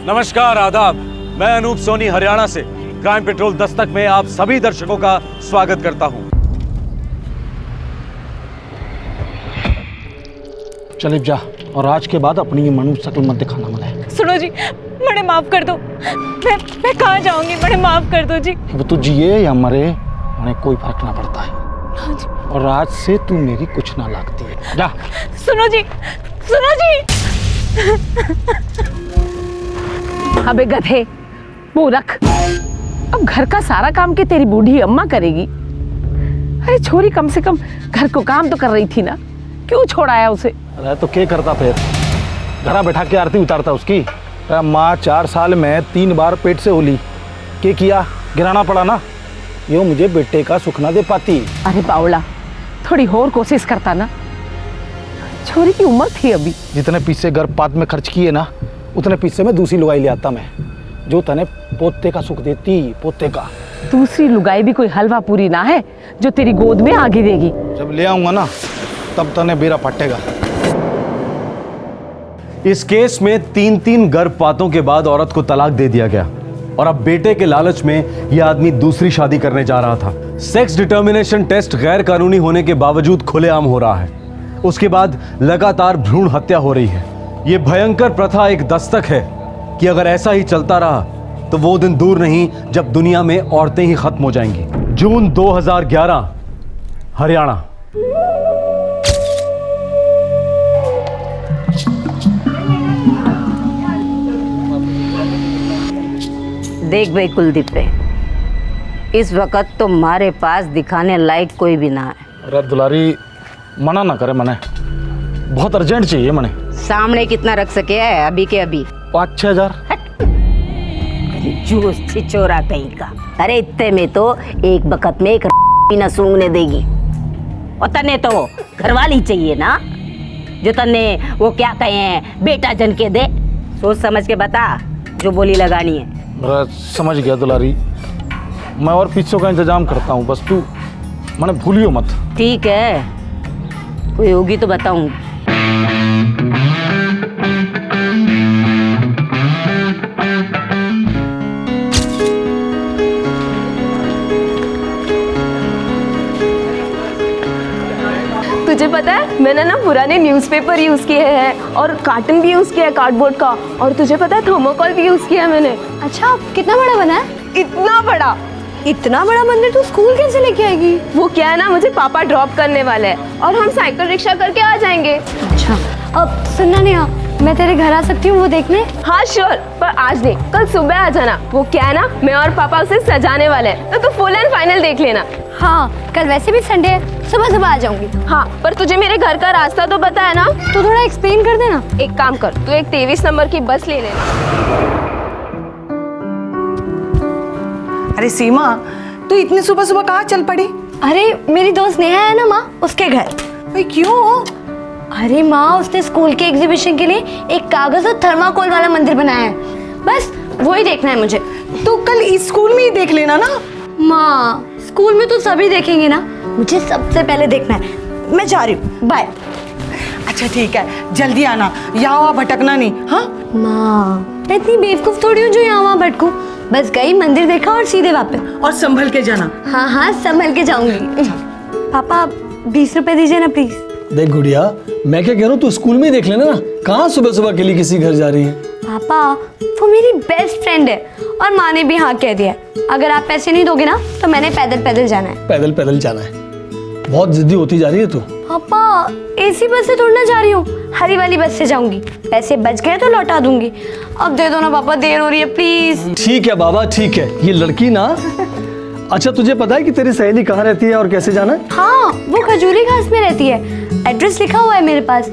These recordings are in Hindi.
नमस्कार, आदाब। मैं अनूप सोनी हरियाणा से क्राइम पेट्रोल दस्तक में आप सभी दर्शकों का स्वागत करता हूं। चलिए जा, और आज के बाद अपनी ये मनुष्य शक्ल मत दिखाना मुझे। सुनो जी, मुझे माफ कर दो। मैं कहाँ जाऊंगी, मुझे माफ कर दो जी। वो तू जिए या मरे उन्हें कोई फर्क ना पड़ता है। हाँ जी। और आज से तू मेरी कुछ ना लगती है। जा। सुनो जी, सुनो जी। अबे गधे, वो रख। अब घर का सारा काम के तेरी बूढ़ी अम्मा करेगी। अरे छोरी कम से कम घर को काम तो कर रही थी ना, क्यों छोड़ाया उसे? अरे तो क्या करता फिर? घरा बैठा के आरती उतारता उसकी। अरे माँ 4 साल में 3 बार पेट से होली। क्या किया? गिराना पड़ा ना। यो मुझे बेटे का सुख ना दे पाती। अरे बावला, थोड़ी और कोशिश करता ना। छोरी की उम्र थी अभी। जितने पैसे गर्भपात में खर्च किए ना, उतने पैसे में दूसरी लुगाई ले आता मैं, जो तने पोते का सुख देती। पोते का दूसरी लुगाई भी कोई हलवा पूरी ना है जो तेरी गोद में आगे देगी। जब ले आऊंगा ना, तब तने बेरा फटेगा। इस केस में 3 गर्भपातों के बाद औरत को तलाक दे दिया गया और अब बेटे के लालच में यह आदमी दूसरी शादी करने जा रहा था। सेक्स डिटर्मिनेशन टेस्ट गैर कानूनी होने के बावजूद खुलेआम हो रहा है। उसके बाद लगातार भ्रूण हत्या हो रही है। यह भयंकर प्रथा एक दस्तक है कि अगर ऐसा ही चलता रहा तो वो दिन दूर नहीं जब दुनिया में औरतें ही खत्म हो जाएंगी। जून 2011, हरियाणा। देख भाई कुलदीप पे, इस वक्त तुम्हारे पास दिखाने लायक कोई भी ना है। अरे दुलारी, मना ना करे, मने बहुत अर्जेंट चाहिए। मने सामने कितना रख सके है अभी के अभी? 5-6 हजार। जूस छिचोरा कहीं का। अरे इतने में तो एक बकत में एक भी न सूंघने देगी। और तने तो घरवाली चाहिए ना, जो तने वो क्या कहे हैं बेटा जन के दे। सोच समझ के बता जो बोली लगानी है। समझ गया दुलारी, मैं और पिज्जों का इंतजाम करता हूँ, बस तू मने भूलियो मत। ठीक है, कोई होगी तो बताऊं। तुझे पता है मैंने ना पुराने न्यूज़पेपर यूज किए हैं और कार्टन भी यूज किया है कार्डबोर्ड का, और तुझे पता है थर्मोकोल भी यूज किया है मैंने। अच्छा, कितना बड़ा बना है? इतना बड़ा। इतना बड़ा मंदिर तू स्कूल कैसे लेके आएगी? वो क्या है ना, मुझे पापा ड्रॉप करने वाले हैं और हम साइकिल रिक्शा करके आ जाएंगे। अच्छा, अब सुनना नेहा, मैं तेरे घर आ सकती हूँ वो देखने? हाँ श्योर, पर आज नहीं, कल सुबह आ जाना। वो क्या है ना, मैं और पापा उसे सजाने वाले हैं, तो तू फुल एंड फाइनल देख लेना। हाँ, कल वैसे भी संडे है, सुबह सुबह आ जाऊंगी। हाँ, पर तुझे मेरे घर का रास्ता तो पता है ना? तो थोड़ा एक्सप्लेन कर देना। एक काम कर, तू एक 23 नंबर की बस ले लेना। अरे सीमा, तू इतनी सुबह सुबह कहाँ चल पड़ी? अरे मेरी दोस्त नेहा है ना माँ, उसके घर। भाई क्यों? अरे माँ, उसने स्कूल के एग्जीबिशन के लिए एक कागज और थर्माकोल वाला मंदिर बनाया है, बस वही देखना है मुझे। तो कल इस स्कूल में ही देख लेना ना। माँ, स्कूल में तो सभी देखेंगे ना, मुझे सबसे पहले देखना है। मैं जा रही हूँ, बाय। अच्छा ठीक है, जल्दी आना, यहाँ वहाँ भटकना नहीं। हाँ माँ, मैं इतनी बेवकूफ थोड़ी हूँ जो यहाँ वहाँ भटकूं। बस गई, मंदिर देखा और सीधे वापस। और संभल के जाना। हाँ हाँ, संभल के जाऊंगी। पापा 20 रुपए दीजिए ना प्लीज। देख गुड़िया, मैं क्या कह रहा हूँ, तू स्कूल में ही देख लेना ना, कहाँ सुबह सुबह के लिए किसी घर जा रही है। पापा, वो मेरी बेस्ट फ्रेंड है और माँ ने भी हाँ कह दिया है। अगर आप पैसे नहीं दोगे ना तो मैंने पैदल पैदल जाना है। पैदल पैदल जाना है? बहुत जिद्दी होती जा रही है तू। पापा, एसी बस से थोड़ा जा रही हूँ, हरी वाली बस से जाऊंगी। पैसे बच गए तो लौटा दूंगी। अब दे दो ना पापा, देर हो रही है प्लीज। ठीक है बाबा, ठीक है। ये लड़की ना, अच्छा तुझे पता है कि तेरी सहेली कहाँ रहती है और कैसे जाना है? हाँ, वो खजूरी घास में रहती है। एड्रेस लिखा हुआ है मेरे पास।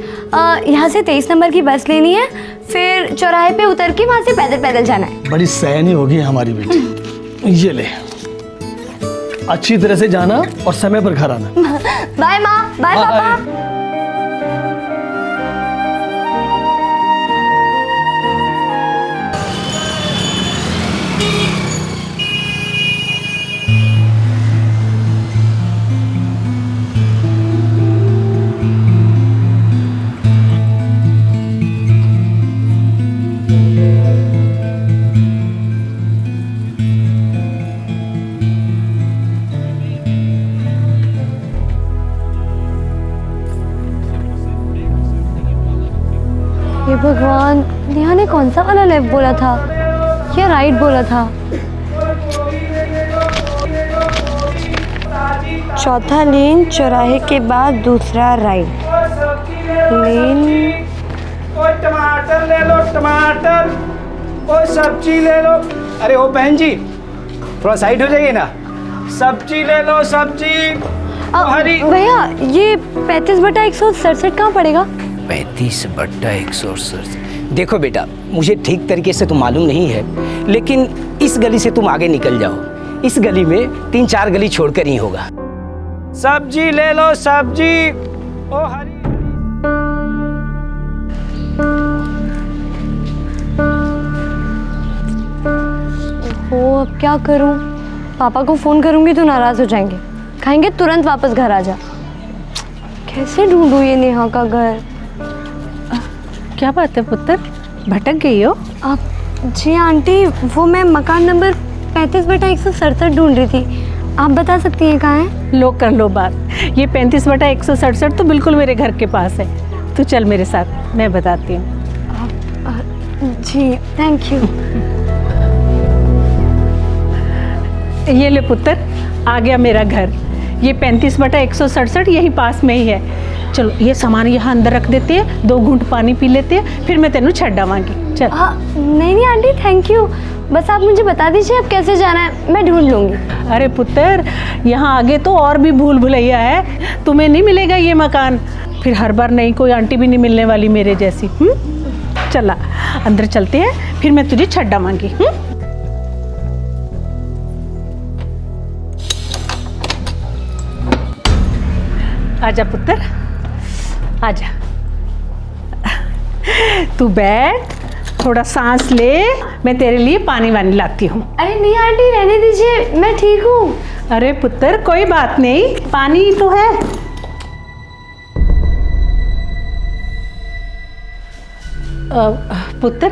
यहाँ से 23 नंबर की बस लेनी है, फिर चौराहे पे उतर के वहाँ से पैदल पैदल जाना है। बड़ी सयानी होगी हमारी बेटी। ये ले, अच्छी तरह से जाना और समय पर घर आना। बाय माँ, बाय पापा। भगवान, नेहा ने कौन सा वाला लेफ्ट बोला था या राइट बोला था? चौथा लेन चौराहे के बाद दूसरा राइट लेन। कोई टमाटर ले लो, टमाटर। कोई सब्जी ले लो। अरे ओ बहन जी, थोड़ा साइड हो जाइए ना। सब्जी ले लो, सब्जी। हरी भैया, ये 35/167 कहाँ पड़ेगा? 35/167। देखो बेटा, मुझे ठीक तरीके से तो मालूम नहीं है, लेकिन इस गली से तुम आगे निकल जाओ। इस गली में 3-4 गली छोड़कर ही होगा। सब्जी ले लो, सब्जी। ओ हरी। ओ, अब क्या करूं? पापा को फोन करूंगी तो नाराज हो जाएंगे, कहेंगे तुरंत वापस घर आ जा। कैसे ढूंढूं ये नेहा का घर? क्या बात है पुत्र, भटक गई हो? जी आंटी, वो मैं मकान नंबर 35/167 ढूंढ रही थी। आप बता सकती हैं कहाँ है? लो कर लो बात। ये 35/167 तो बिल्कुल मेरे घर के पास है। तू चल मेरे साथ, मैं बताती हूँ। जी थैंक यू। ये ले पुत्र, आ गया मेरा घर। ये 35/167 यहीं पास में ही है। चलो ये सामान यहाँ अंदर रख देते हैं, 2 घूंट पानी पी लेते हैं, फिर मैं तेनू छड़ आवांगी। चल। नहीं आंटी, थैंक यू। बस आप मुझे बता दीजिए अब कैसे जाना है, मैं ढूंढ लूँगी। अरे पुत्र, यहाँ आगे तो और भी भूल भुलैया है, तुम्हें नहीं मिलेगा ये मकान। फिर हर बार नई कोई आंटी भी नहीं मिलने वाली मेरे जैसी। चला अंदर चलते हैं, फिर मैं तुझे छड़ आवांगी। आजा पुत्र, आजा। तू बैठ, थोड़ा सांस ले, मैं तेरे लिए पानी वानी लाती हूँ। अरे नहीं आंटी, रहने दीजिए, मैं ठीक हूँ। अरे पुत्र कोई बात नहीं, पानी तो है। पुत्र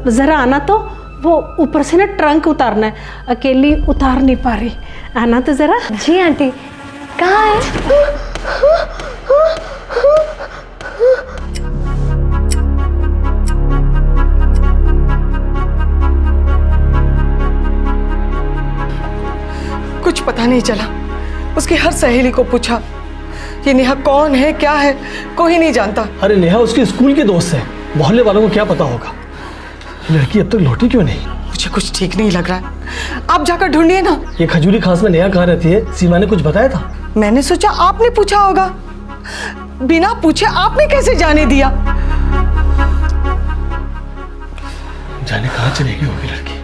ज़रा आना तो, वो ऊपर से ना ट्रंक उतारना है, अकेली उतार नहीं पा रही। आना तो ज़रा। जी आंटी। कहाँ है? कुछ पता नहीं चला। उसकी हर सहेली को पूछा, ये नेहा कौन है, क्या है, कोई नहीं जानता। अरे नेहा उसके स्कूल के दोस्त है, मोहल्ले वालों को क्या पता होगा। लड़की अब तक लौटी क्यों नहीं? मुझे कुछ ठीक नहीं लग रहा है, आप जाकर ढूंढिए ना। ये खजूरी खास में नेहा कहाँ रहती है? सीमा ने कुछ बताया था? मैंने सोचा आपने पूछा होगा। बिना पूछे आपने कैसे जाने दिया? जाने कहाँ चलेगी होगी लड़की।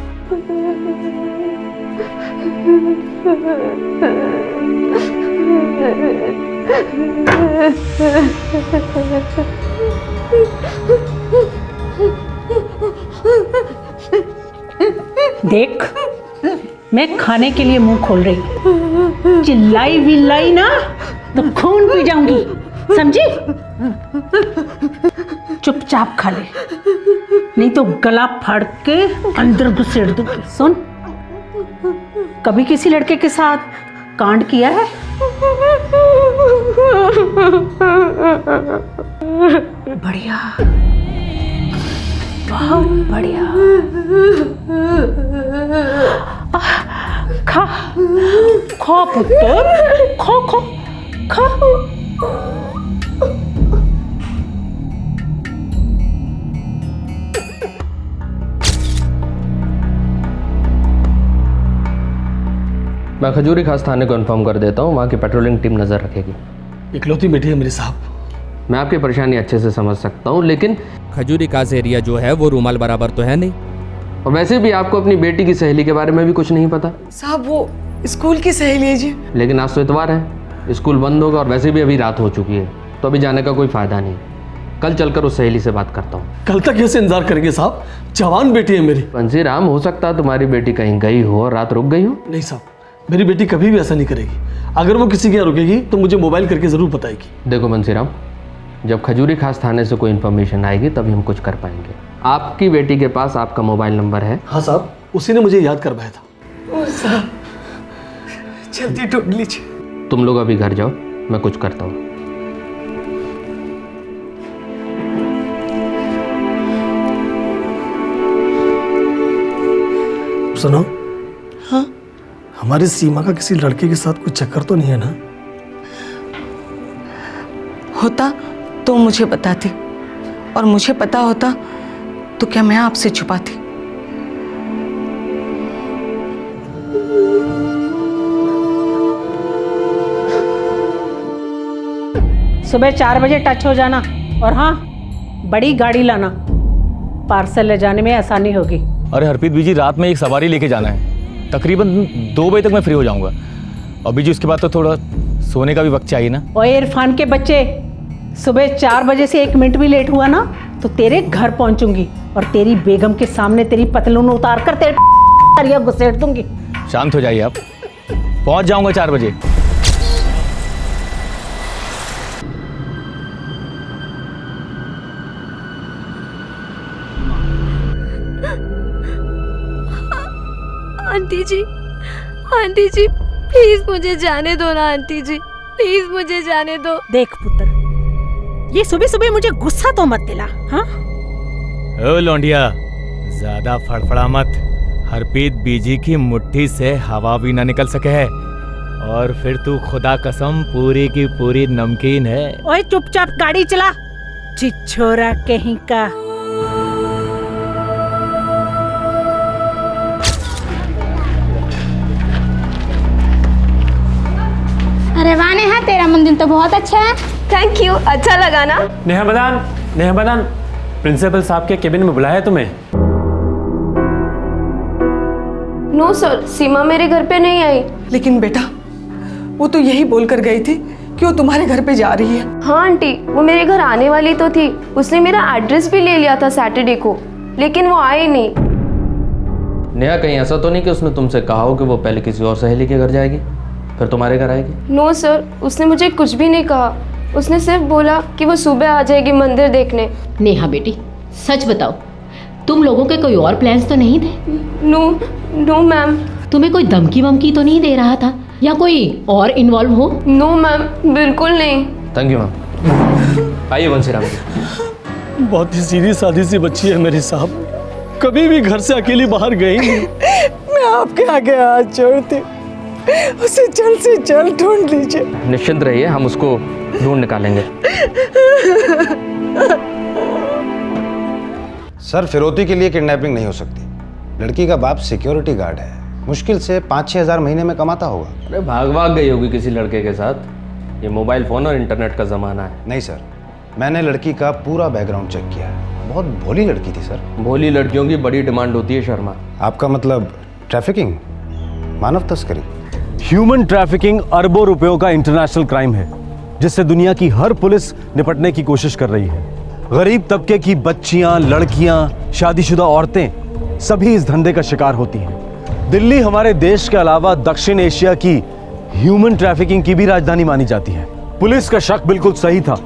देख, मैं खाने के लिए मुंह खोल रही हूँ, चिल्लाई विल्लाई ना तो खून पी जाऊंगी, समझी? चुपचाप खा ले, नहीं तो गला फाड़ के अंदर घुसेड़ दूंगी। सुन, कभी किसी लड़के के साथ कांड किया है? बढ़िया, बहुत बढ़िया। खा खा पुत्र, खा खा खा। मैं खजूरी खास थाने को इन्फॉर्म कर देता हूँ, वहाँ की पेट्रोलिंग टीम नज़र रखेगी। इकलौती बेटी है मेरे साहब। मैं आपकी परेशानी अच्छे से समझ सकता हूँ, लेकिन खजूरी खास एरिया जो है वो रूमाल बराबर तो है नहीं, और वैसे भी आपको अपनी बेटी की सहेली के बारे में भी कुछ नहीं पता। साहब वो स्कूल की सहेली है जी। लेकिन आज तो इतवार है, स्कूल बंद होगा, और वैसे भी अभी रात हो चुकी है, तो अभी जाने का कोई फ़ायदा नहीं। कल चलकर उस सहेली से बात करता हूँ। कल तक कैसे इंतजार करेंगे साहब? जवान बेटी है मेरी। बंसी राम, हो सकता है तुम्हारी बेटी कहीं गई हो और रात रुक गई हो। नहीं साहब, मेरी बेटी कभी भी ऐसा नहीं करेगी। अगर वो किसी के यहाँ रुकेगी तो मुझे मोबाइल करके ज़रूर बताएगी। देखो बंसी राम, जब खजूरी खास थाने से कोई इन्फॉर्मेशन आएगी तभी हम कुछ कर पाएंगे। आपकी बेटी के पास आपका मोबाइल नंबर है? हाँ साहब, उसी ने मुझे याद करवाया था। ओ साहब, जल्दी ढूंढ लीजिए। तुम लोग अभी घर जाओ, मैं कुछ करता हूँ। सुनो, हाँ हमारी सीमा का किसी लड़के के साथ कोई चक्कर तो नहीं है ना? होता तो मुझे बताती, और मुझे पता होता तो क्या मैं आपसे छुपाती? सुबह 4 बजे टच हो जाना, और हाँ, बड़ी गाड़ी लाना, पार्सल ले जाने में आसानी होगी। अरे हरप्रीत बीजी, रात में एक सवारी लेके जाना है, तकरीबन 2 बजे तक मैं फ्री हो जाऊंगा। और बीजी उसके बाद तो थोड़ा सोने का भी वक्त चाहिए ना। और इरफान के बच्चे, सुबह 4 बजे से 1 मिनट भी लेट हुआ ना तो तेरे घर पहुंचूंगी और तेरी बेगम के सामने तेरी पतलून उतार कर तेरे घुसेड़ दूंगी। शांत हो जाइए आप, पहुंच जाऊंगा 4 बजे। आंटी जी प्लीज मुझे जाने दो ना आंटी जी, प्लीज मुझे जाने दो। देख पुत्र, ये सुबह सुबह मुझे गुस्सा तो मत दिला। हाँ ओ लौंडिया, ज्यादा फड़फड़ा मत। हरप्रीत बीजी की मुट्ठी से हवा भी ना निकल सके है, और फिर तू खुदा कसम पूरी की पूरी नमकीन है। ओए चुपचाप गाड़ी चला, छिछोरा कहीं का। अरे वाह नेहा, तेरा मंदिर तो बहुत अच्छा है। थैंक यू, अच्छा लगा ना? नेहा बदान, प्रिंसिपल साहब के केबिन में बुलाया तुम्हें? नो सर, सीमा मेरे घर पे नहीं आई। लेकिन बेटा, वो तो यही बोलकर गई थी कि वो तुम्हारे घर पे जा रही है। हाँ आंटी, वो मेरे घर आने वाली तो थी, उसने मेरा एड्रेस भी ले लिया था सैटरडे को, लेकिन वो आई नहीं। नेहा, कहीं ऐसा तो नहीं कि उसने तुमसे कहा हो कि वो पहले किसी और सहेली के घर जाएगी फिर तुम्हारे घर आएगी? नो सर, उसने मुझे कुछ भी नहीं कहा, उसने सिर्फ बोला कि वो सुबह आ जाएगी मंदिर देखने। नेहा बेटी, सच बताओ, तुम लोगों के कोई और प्लान्स तो नहीं थे? No ma'am. तुम्हें कोई धमकी वमकी तो नहीं दे रहा था, या कोई और इन्वॉल्व हो? नो मैम, बिल्कुल नहीं। Thank you ma'am. आइए बंसीराम जी। बहुत ही सीधी सादी सी बच्ची है मेरी साहब, कभी भी घर से अकेली बाहर गई नहीं। मैं आपके आगे हाथ जोड़ती, उसे जल्द से जल्द ढूंढ लीजिए। निश्चिंत रहिए, हम उसको ढूंढ निकालेंगे। सर, फिरौती के लिए किडनैपिंग नहीं हो सकती। लड़की का बाप सिक्योरिटी गार्ड है, मुश्किल से 5-6 हज़ार महीने में कमाता होगा। अरे भाग गई होगी किसी लड़के के साथ। ये मोबाइल फ़ोन और इंटरनेट का ज़माना है। नहीं सर, मैंने लड़की का पूरा बैकग्राउंड चेक किया है, बहुत भोली लड़की थी सर। भोली लड़कियों की बड़ी डिमांड होती है शर्मा। आपका मतलब ट्रैफिकिंग, मानव तस्करी? ह्यूमन ट्रैफिकिंग अरबों रुपयों का इंटरनेशनल क्राइम है, जिससे दुनिया की हर पुलिस निपटने की कोशिश कर रही है। गरीब तबके की बच्चियां, लड़कियां, शादीशुदा औरतें सभी इस धंधे का शिकार होती हैं। दिल्ली हमारे देश के अलावा दक्षिण एशिया की ह्यूमन ट्रैफिकिंग की भी राजधानी मानी जाती है। पुलिस का शक बिल्कुल सही था,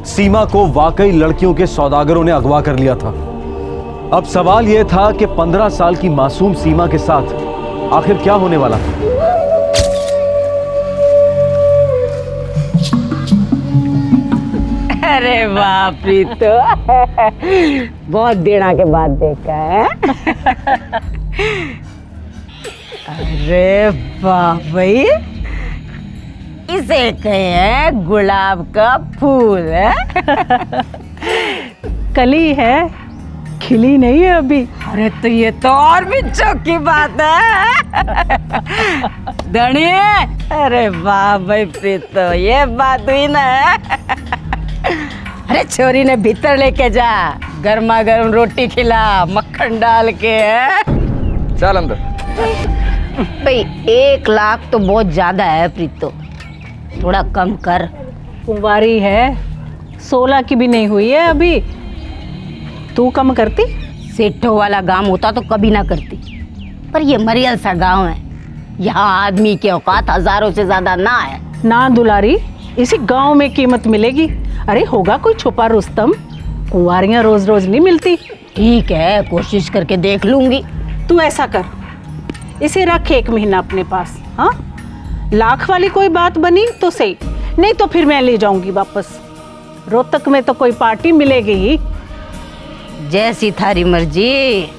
सीमा को वाकई लड़कियों के सौदागरों ने अगवा कर लिया था। अब सवाल यह था कि 15 साल की मासूम सीमा के साथ आखिर क्या होने वाला था। अरे बाप रे, तो बहुत दिनों के बाद देखा है। अरे बाप भाई, इसे कहे हैं गुलाब का फूल है। कली है, खिली नहीं है अभी। अरे तो ये तो और भी चौकी बात है। धनी, अरे वाह भाई प्रीतो, ये बात हुई ना। अरे छोरी ने भीतर लेके जा, गर्मा गर्म रोटी खिला, मक्खन डाल के। चल अंदर। भाई 1 लाख तो बहुत ज्यादा है प्रीतो, थोड़ा कम कर। कुंवारी है, 16 की भी नहीं हुई है अभी, तू कम करती? सेठों वाला गांव होता तो कभी ना करती, पर ये मरियल सा गांव है, यहाँ आदमी की औकात हजारों से ज्यादा ना है। ना दुलारी, इसी गांव में कीमत मिलेगी। अरे होगा कोई छुपा रुस्तम, कुंवारियां रोज रोज नहीं मिलती। ठीक है, कोशिश करके देख लूंगी। तू ऐसा कर, इसे रख 1 महीना अपने पास। हाँ, लाख वाली कोई बात बनी तो सही, नहीं तो फिर मैं ले जाऊंगी वापस। रोहतक में तो कोई पार्टी मिलेगी ही। जैसी थारी मर्जी।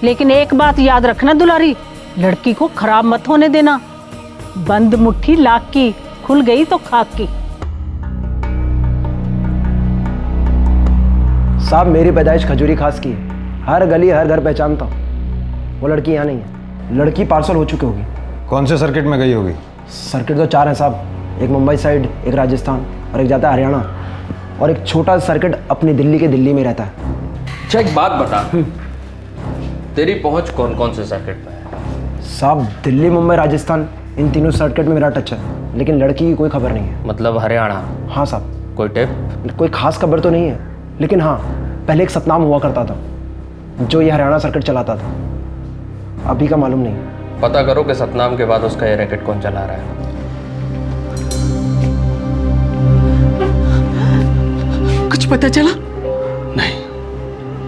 लेकिन एक बात याद रखना दुलारी, लड़की को खराब मत होने देना। बंद मुट्ठी लाख की, खुल गई तो खाक की। साहब मेरी पैदाइश खजूरी खास की है, हर गली हर घर पहचानता हूँ। वो लड़की यहाँ नहीं है, लड़की पार्सल हो चुकी होगी। कौन से सर्किट में गई होगी? सर्किट तो 4 हैं साहब, एक मुंबई साइड, एक राजस्थान और एक जाता है हरियाणा, और एक छोटा सर्किट अपनी दिल्ली के दिल्ली में रहता है। अच्छा एक बात बता, तेरी पहुंच कौन कौन से सर्किट पे है? साहब दिल्ली, मुंबई, राजस्थान, इन तीनों सर्किट में मेरा टच है, लेकिन लड़की की कोई खबर नहीं है। मतलब हरियाणा? हाँ साहब। कोई टिप? कोई खास खबर तो नहीं है, लेकिन हाँ पहले एक सतनाम हुआ करता था जो ये हरियाणा सर्किट चलाता था, अभी का मालूम नहीं। पता करो कि सतनाम के बाद उसका ये रैकेट कौन चला रहा है। कुछ पता चला? नहीं,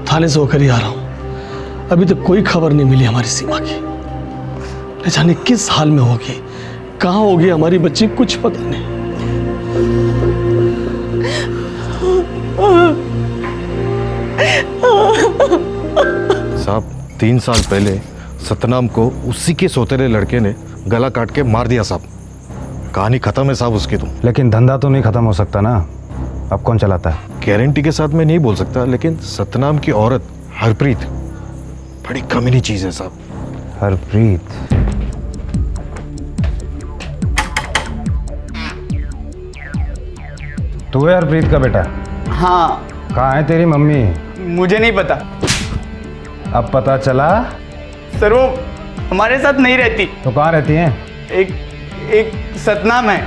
थाने से होकर ही आ रहा हूं। अभी तक कोई खबर नहीं मिली हमारी सीमा की। न जाने किस हाल में होगी, कहाँ होगी हमारी बच्ची, कुछ पता नहीं। साहब 3 साल पहले सतनाम को उसी के सौतेले लड़के ने गला काट के मार दिया साहब। कहानी खत्म है साहब उसकी तो। लेकिन धंधा तो नहीं खत्म हो सकता ना, अब कौन चलाता है? गारंटी के साथ मैं नहीं बोल सकता, लेकिन सतनाम की औरत हरप्रीत बड़ी कमीनी चीज है साहब। हरप्रीत? तू है हरप्रीत का बेटा? हाँ। कहाँ है तेरी मम्मी? मुझे नहीं पता। अब पता चला? सर वो हमारे साथ नहीं रहती। तो कहाँ रहती हैं? एक सतनाम है,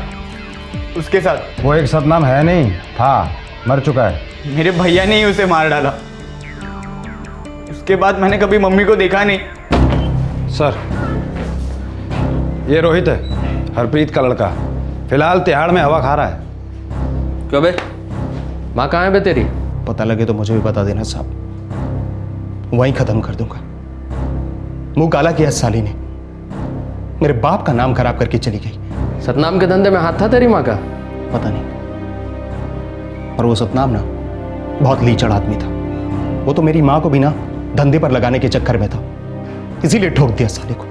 उसके साथ। वो एक सतनाम है नहीं, था, मर चुका है। मेरे भैया ने ही उसे मार डाला। उसके बाद मैंने कभी मम्मी को देखा नहीं। सर ये रोहित है, हरप्रीत का लड़का, फिलहाल तिहाड़ में हवा खा रहा है। क्यों बे, माँ कहाँ है बे तेरी? पता लगे तो मुझे भी बता देना साहब, वहीं खत्म कर दूंगा। मुंह काला किया साली ने, मेरे बाप का नाम खराब करके चली गई। सतनाम के धंधे में हाथ था तेरी माँ का? पता नहीं, पर वो सतनाम ना बहुत लीचड़ आदमी था। वो तो मेरी माँ को भी ना धंधे पर लगाने के चक्कर में था, इसीलिए ठोक दिया साले को।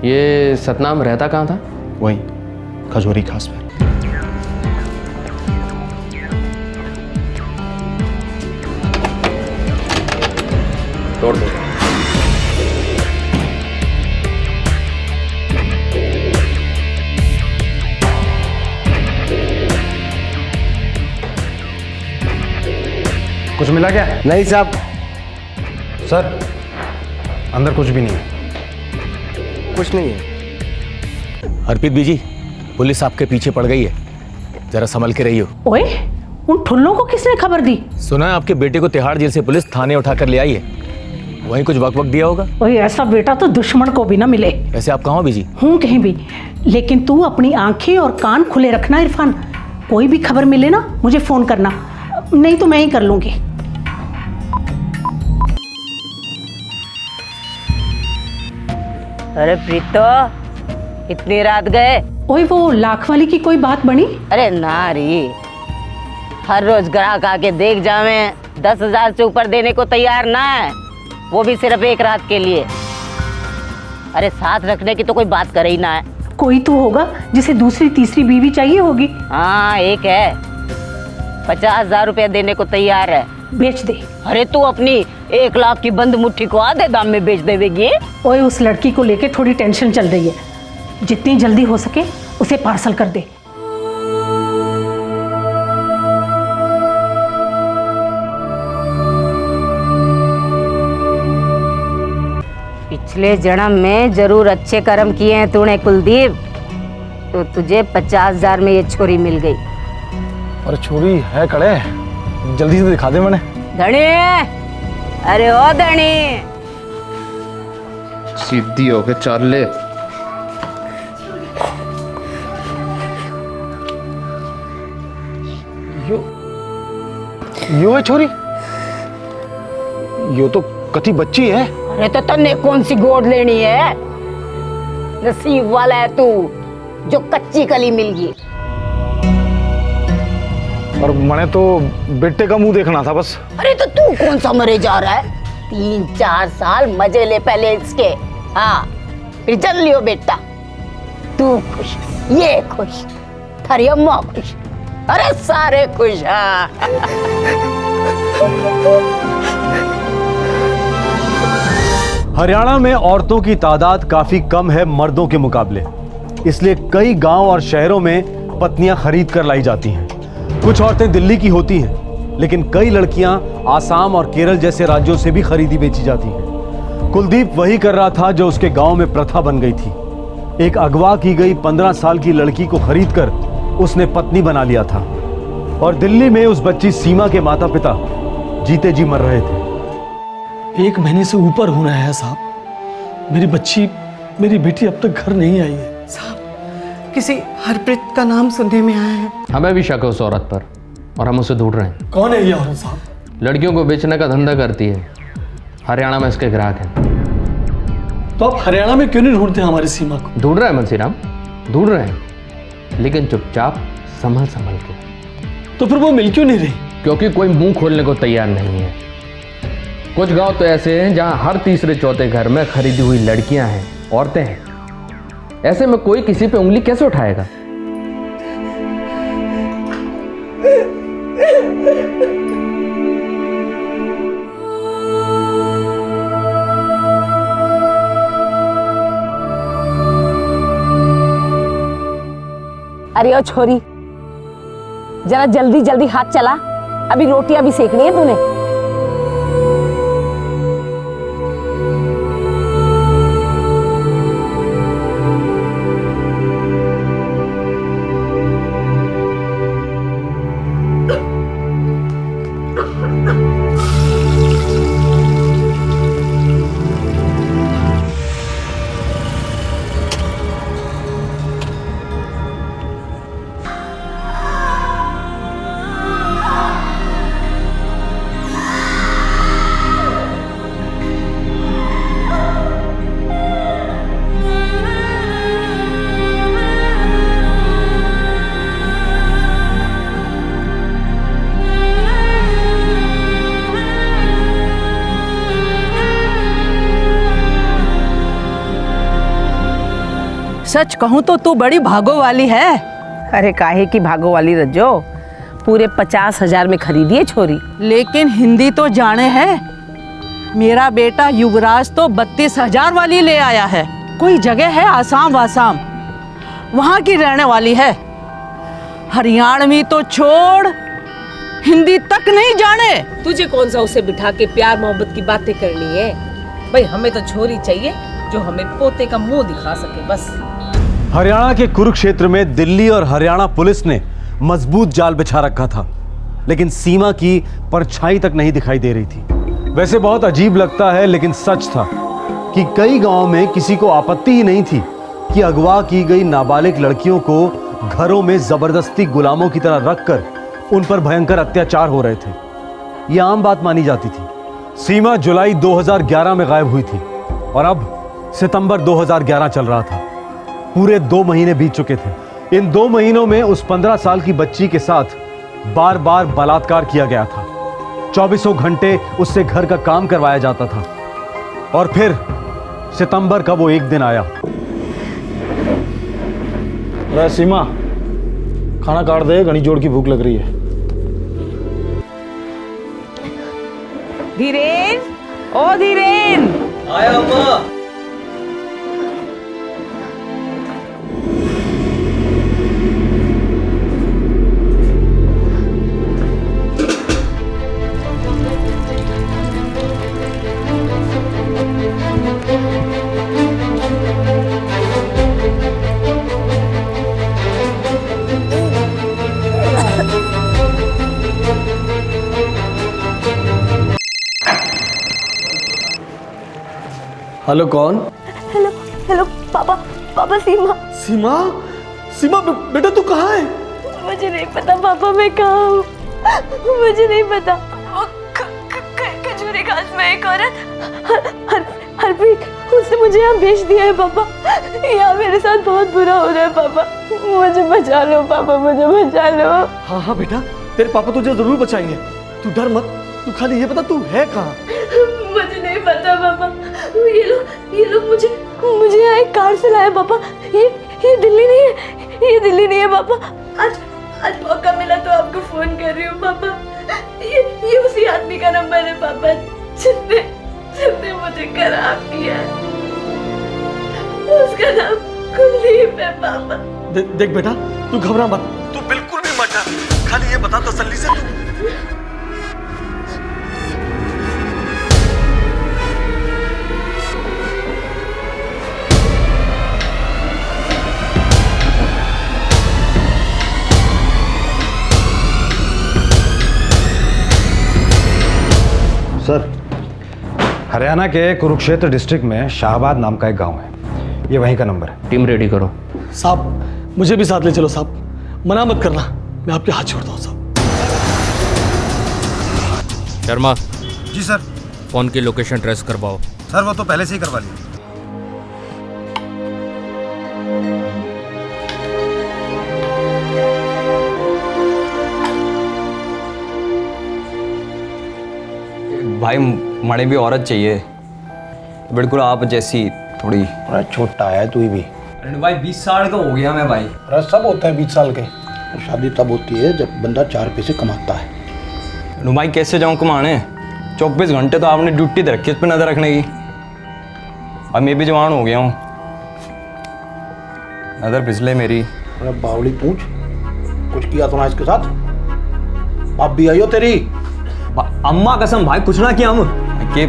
ये सतनाम रहता कहाँ था? वहीं खजूरी खास में। तोड़ दो। कुछ मिला क्या? नहीं साहब। सर अंदर कुछ भी नहीं है। कुछ नहीं है। हरप्रीत बीजी, पुलिस आपके पीछे पड़ गई है, जरा संभल के रहियो। ओए, उन ठुल्लों को किसने खबर दी? सुना है आपके बेटे को तिहाड़ जेल से पुलिस थाने उठाकर ले आई है, वहीं कुछ वक्त दिया होगा। ओए, ऐसा बेटा तो दुश्मन को भी ना मिले। वैसे आप कहाँ हो बीजी? हूँ कहीं भी, लेकिन तू अपनी आंखें और कान खुले रखना इरफान। कोई भी खबर मिले ना मुझे फोन करना, नहीं तो मैं ही कर लूंगी। अरे प्रीतो, इतनी रात गए? ओए, वो लाख वाली की कोई बात बनी? अरे ना री, हर रोज ग्राहक आके देख जावे, 10,000 से ऊपर देने को तैयार ना है, वो भी सिर्फ एक रात के लिए। अरे साथ रखने की तो कोई बात करे ही ना है। कोई तो होगा जिसे दूसरी तीसरी बीवी चाहिए होगी। हाँ एक है, 50,000 रुपया देने को तैयार है। बेच दे। अरे तू अपनी 1 लाख की बंद मुट्ठी को आधे दाम में बेच देवेगी? ओए, उस लड़की को लेके थोड़ी टेंशन चल रही है, जितनी जल्दी हो सके उसे पार्सल कर दे। पिछले जन्म में जरूर अच्छे कर्म किए हैं तूने कुलदीप, तो तुझे 50,000 में ये छोरी मिल गई। और छोरी है कड़े, जल्दी से दिखा दे मैंने। धनी, अरे ओ धनी, सीधी होके चल ले। यो है छोरी, यो तो कथी बच्ची है। अरे तो तन्ने कौन सी गोद लेनी है? नसीब वाला है तू जो कच्ची कली मिल गई। और मैंने तो बेटे का मुंह देखना था बस। अरे तो तू कौन सा मरे जा रहा है? 3-4 साल मजे ले पहले इसके। हाँ, फिर चल लियो बेटा। तू खुश, ये खुश, थारी अम्मा खुश, अरे सारे खुश। हरियाणा में औरतों की तादाद काफी कम है मर्दों के मुकाबले, इसलिए कई गांव और शहरों में पत्नियां खरीद कर लाई जाती हैं। कुछ औरतें दिल्ली की होती हैं, लेकिन कई लड़कियां आसाम और केरल जैसे राज्यों से भी खरीदी बेची जाती हैं। कुलदीप वही कर रहा था जो उसके गांव में प्रथा बन गई थी। एक अगवा की गई 15 साल की लड़की को खरीदकर उसने पत्नी बना लिया था और दिल्ली में उस बच्ची सीमा के माता पिता जीते जी मर रहे थे। 1 महीने से ऊपर होना है साहब। मेरी बच्ची, मेरी बेटी अब तक घर नहीं आई है। साहब, किसी हरप्रीत का नाम सुनने में आया है। हमें भी शक है उस औरत पर और हम उसे ढूंढ रहे हैं। कौन है ये औरत साहब? लड़कियों को बेचने का धंधा करती है। हरियाणा में इसके ग्राहक हैं। तो आप हरियाणा में क्यों नहीं ढूंढते हमारी सीमा को? ढूंढ रहे हैं मुंशीराम, ढूंढ रहे हैं, लेकिन चुपचाप संभल संभल के। तो फिर वो मिल क्यों नहीं रही? क्योंकि कोई मुंह खोलने को तैयार नहीं है। कुछ गांव तो ऐसे हैं जहां हर तीसरे चौथे घर में खरीदी हुई लड़कियां हैं, औरतें हैं। ऐसे में कोई किसी पे उंगली कैसे उठाएगा? अरे ओ छोरी, जरा जल्दी जल्दी हाथ चला, अभी रोटियां भी सेकनी है तूने। सच कहूं तो तू बड़ी भागो वाली है। अरे काहे की भागो वाली रज्जो, पूरे 50,000 में खरीदी है छोरी। लेकिन हिंदी तो जाने है। मेरा बेटा युवराज तो 32,000 वाली ले आया है। कोई जगह है आसाम वासाम, वहां की रहने वाली है। हरियाणवी तो छोड़, हिंदी तक नहीं जाने। तुझे कौन सा उसे बिठा के प्यार मोहब्बत की बातें करनी है? भाई हमें तो छोरी चाहिए जो हमें पोते का मुंह दिखा सके बस। हरियाणा के कुरुक्षेत्र में दिल्ली और हरियाणा पुलिस ने मजबूत जाल बिछा रखा था, लेकिन सीमा की परछाई तक नहीं दिखाई दे रही थी। वैसे बहुत अजीब लगता है, लेकिन सच था कि कई गांवों में किसी को आपत्ति ही नहीं थी कि अगवा की गई नाबालिग लड़कियों को घरों में जबरदस्ती गुलामों की तरह रखकर उन पर भयंकर अत्याचार हो रहे थे। यह आम बात मानी जाती थी। सीमा जुलाई 2011 में गायब हुई थी और अब सितंबर 2011 चल रहा था। पूरे 2 महीने बीत चुके थे। इन 2 महीनों में उस 15 साल की बच्ची के साथ बार बार बलात्कार किया गया था। 24 घंटे उससे घर का काम करवाया जाता था। और फिर सितंबर का वो एक दिन आया। अरे सीमा, खाना काट दे, घनी जोड़ की भूख लग रही है। धीरेन, ओ धीरेन। आया अम्मा। हेलो कौन? हेलो हेलो पापा, पापा सीमा। सीमा? सीमा बेटा तू कहाँ है? मुझे नहीं पता पापा, मैं कहाँ हूँ मुझे नहीं पता। वो खजूरी घास में एक औरत हरप्रीत, उसने मुझे यहाँ भेज दिया है पापा। यहाँ मेरे साथ बहुत बुरा हो रहा है पापा, मुझे बचा लो पापा, मुझे बचा लो। हाँ हाँ बेटा, तेरे पापा तुझे जरूर बचाएंगे। तू डर मत, तू खाली ये बता तू है कहाँ? मुझे नहीं पता पापा, ये लोग मुझे यहाँ एक कार से लाए पापा। ये दिल्ली नहीं है, ये दिल्ली नहीं है पापा। आज मौका मिला तो आपको फोन कर रही हूँ पापा। ये उसी आदमी का नंबर है पापा जिसने मुझे खराब किया। उसका नाम कुलदीप है पापा। देख बेटा, तू घबरा मत, तू बिल्कुल भी मत डर, खाली ये बता तसल्ली से तू। सर, हरियाणा के कुरुक्षेत्र डिस्ट्रिक्ट में शाहबाद नाम का एक गांव है, ये वहीं का नंबर है। टीम रेडी करो। साहब मुझे भी साथ ले चलो साहब, मना मत करना, मैं आपके हाथ छोड़ता हूँ साहब। शर्मा। जी सर। फोन की लोकेशन ट्रेस करवाओ। सर वो तो पहले से ही करवा लिया। भाई मणे भी औरत चाहिए, बिल्कुल आप जैसी, थोड़ी। अरे छोटा है तू भी। अरे भाई 20 साल का हो गया मैं भाई। अरे सब होता है 20 साल के। शादी तब होती है जब बंदा 4 पैसे कमाता है। भाई कैसे जाऊँ कमाने? 24 घंटे तो आपने ड्यूटी दे रखी है, इस पर नजर रखने की। अब मैं भी जवान हो गया हूँ, नजर फिसले मेरी। अरे बावली पूछ, कुछ किया तो ना इसके साथ? बाप भी आई हो तेरी? अम्मा कसम भाई कुछ ना किया हम के।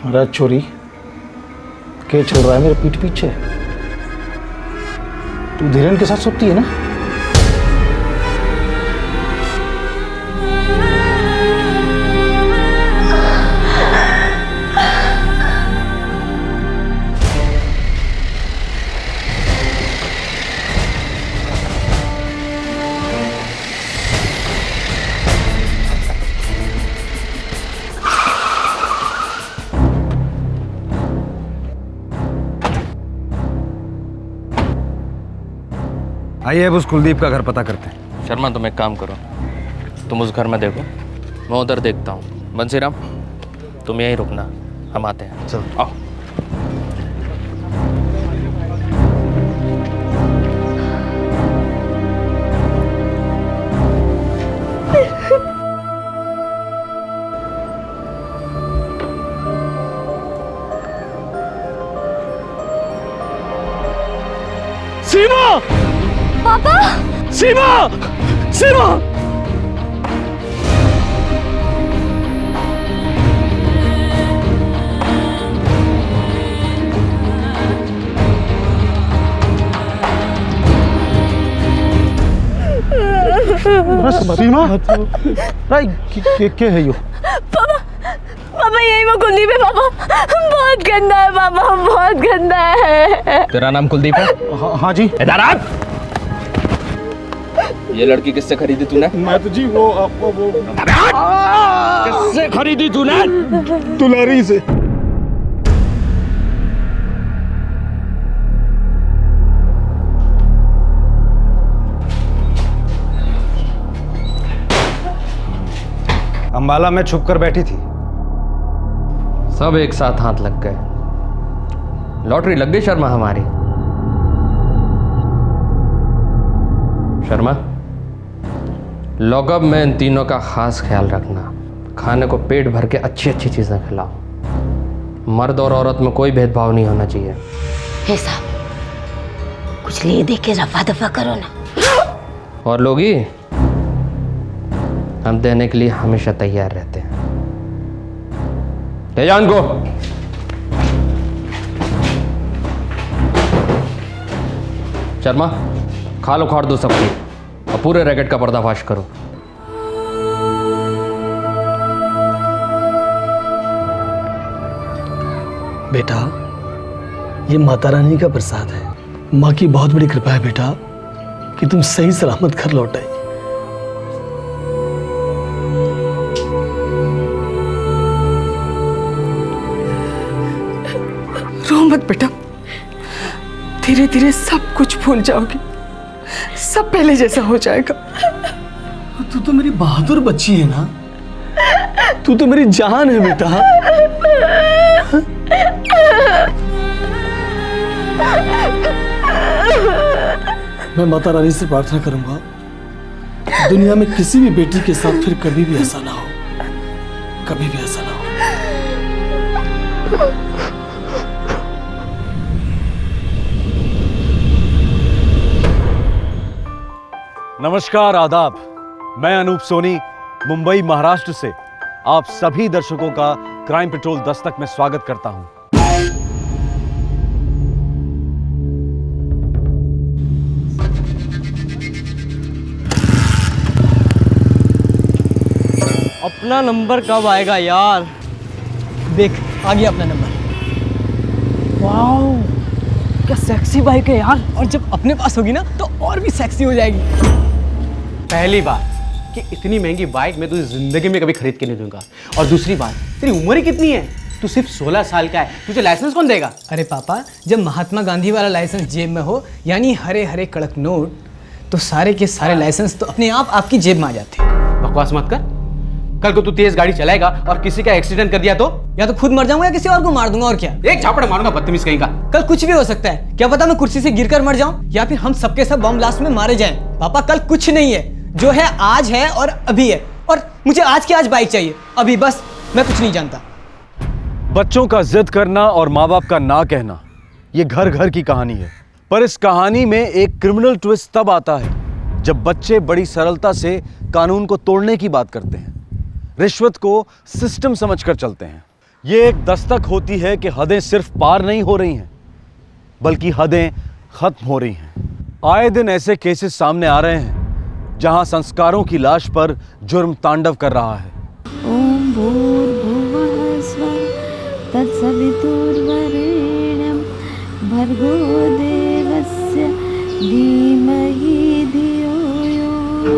अरे छोरी, क्या चल रहा है मेरे पीठ पीछे? तू धीरेन के साथ सोती है ना? आइए अब उस कुलदीप का घर पता करते हैं। शर्मा तुम एक काम करो, तुम उस घर में देखो, मैं उधर देखता हूँ। बंसीराम तुम यहीं रुकना, हम आते हैं। चलो आओ। सीमा! पापा! सीमा! सीमा! सीमा! क्या है यो? पापा यही वो कुलदीप है पापा। बहुत गंदा है पापा, बहुत गंदा है। तेरा नाम कुलदीप है? हाँ जी। इधर आ। ये लड़की किससे खरीदी तूने? मैं तो जी वो किससे खरीदी तूने? दुलारी से। अंबाला में छुप कर बैठी थी। सब एक साथ हाथ लग गए, लॉटरी लग गई शर्मा हमारी। शर्मा लॉकअप में इन तीनों का खास ख्याल रखना, खाने को पेट भर के अच्छी अच्छी चीजें खिलाओ। मर्द और औरत में कोई भेदभाव नहीं होना चाहिए। हे साहब, कुछ ले दे के रफा दफा करो ना। और लोगी, हम देने के लिए हमेशा तैयार रहते हैं। ले जाओ इनको। शर्मा खाल उखाड़ दो सबकी और पूरे रैकेट का पर्दाफाश करो। बेटा ये माता रानी का प्रसाद है, माँ की बहुत बड़ी कृपा है बेटा कि तुम सही सलामत घर लौट आए। रो मत बेटा, धीरे धीरे सब कुछ भूल जाओगी, सब पहले जैसा हो जाएगा। तू तो मेरी बहादुर बच्ची है ना, तू तो मेरी जान है बेटा। मैं माता रानी से प्रार्थना करूंगा दुनिया में किसी भी बेटी के साथ फिर कभी भी ऐसा ना हो, कभी भी ऐसा ना हो। नमस्कार, आदाब। मैं अनूप सोनी, मुंबई महाराष्ट्र से आप सभी दर्शकों का क्राइम पेट्रोल दस्तक में स्वागत करता हूं। अपना नंबर कब आएगा यार? देख आ गया अपना नंबर। वाओ, क्या सेक्सी बाइक है यार। और जब अपने पास होगी ना तो और भी सेक्सी हो जाएगी। पहली बात कि इतनी महंगी बाइक मैं तुझे जिंदगी में कभी खरीद के नहीं दूंगा, और दूसरी बात तेरी उम्र ही कितनी है? तू सिर्फ 16 साल का है, तुझे लाइसेंस कौन देगा? अरे पापा, जब महात्मा गांधी वाला लाइसेंस जेब में हो, यानी हरे हरे कड़क नोट, तो सारे के सारे लाइसेंस तो अपने आप आपकी जेब में आ जाते हैं। बकवास मत कर। कल को तू तेज गाड़ी चलाएगा और किसी का एक्सीडेंट कर दिया तो? या तो खुद मर जाऊंगा या किसी और को मार दूंगा, और क्या? एक झापड़ मारूंगा बदतमीज कहीं का। कल कुछ भी हो सकता है, क्या पता मैं कुर्सी से गिरकर मर जाऊं या फिर हम सबके सब बम ब्लास्ट में मारे जाएं। पापा कल कुछ नहीं है, जो है आज है और अभी है, और मुझे आज की आज बाइक चाहिए, अभी बस। मैं कुछ नहीं जानता। बच्चों का जिद करना और माँ बाप का ना कहना, ये घर घर की कहानी है। पर इस कहानी में एक क्रिमिनल ट्विस्ट तब आता है जब बच्चे बड़ी सरलता से कानून को तोड़ने की बात करते हैं, रिश्वत को सिस्टम समझकर चलते हैं। ये एक दस्तक होती है कि हदें सिर्फ पार नहीं हो रही हैं, बल्कि हदें खत्म हो रही हैं। आए दिन ऐसे केसेस सामने आ रहे हैं जहां संस्कारों की लाश पर जुर्म तांडव कर रहा है। ओम भूर्भुवः स्वः तत्सवितुर्वरेण्यं भर्गो देवस्य धीमहि धियो यो न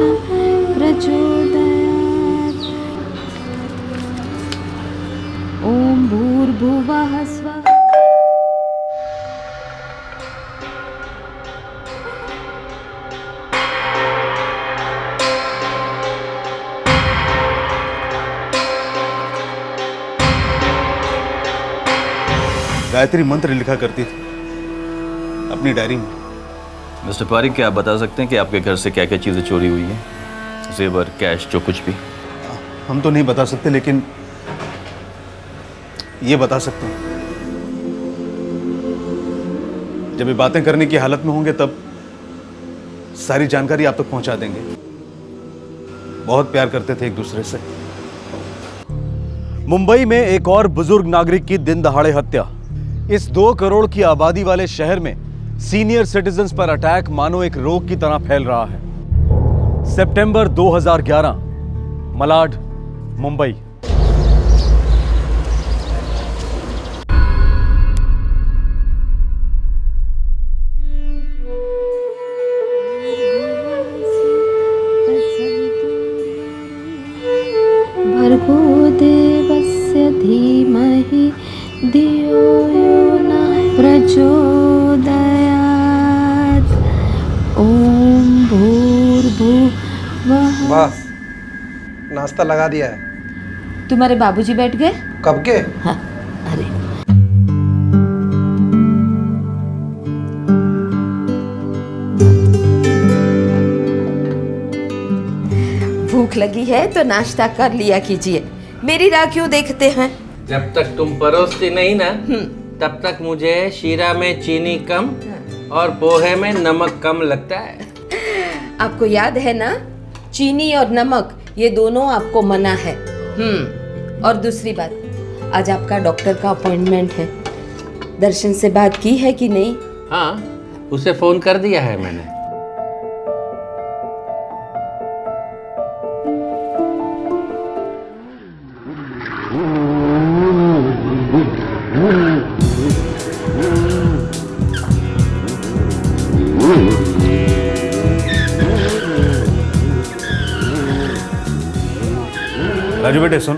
प्रचोदयात्। ओम भूर्भुवः स्वः। गायत्री मंत्र लिखा करती थी अपनी डायरी में। मिस्टर पारिक, क्या आप बता सकते हैं कि आपके घर से क्या क्या चीज़ें चोरी हुई हैं? जेवर, कैश, जो कुछ भी। हम तो नहीं बता सकते, लेकिन ये बता सकते हैं, जब ये बातें करने की हालत में होंगे तब सारी जानकारी आप तक पहुंचा देंगे। बहुत प्यार करते थे एक दूसरे से। मुंबई में एक और बुजुर्ग नागरिक की दिन दहाड़े हत्या। इस 2 करोड़ की आबादी वाले शहर में सीनियर सिटीजन्स पर अटैक मानो एक रोग की तरह फैल रहा है। सितंबर 2011, मलाड, मुंबई। भर्गो देवस्य धीमहि धियो यो न प्रचोदयात्। ओम भूर्भुवः। बस नाश्ता लगा दिया है। तुम्हारे बाबूजी बैठ गए? कब के? हाँ, अरे भूख लगी है तो नाश्ता कर लिया कीजिए, मेरी राह क्यों देखते हैं? जब तक तुम परोसती नहीं ना, तब तक मुझे शीरा में चीनी कम और पोहे में नमक कम लगता है। आपको याद है ना, चीनी और नमक ये दोनों आपको मना है। और दूसरी बात, आज आपका डॉक्टर का अपॉइंटमेंट है। दर्शन से बात की है कि नहीं? हाँ, उसे फोन कर दिया है मैंने। राजू बेटे सुन,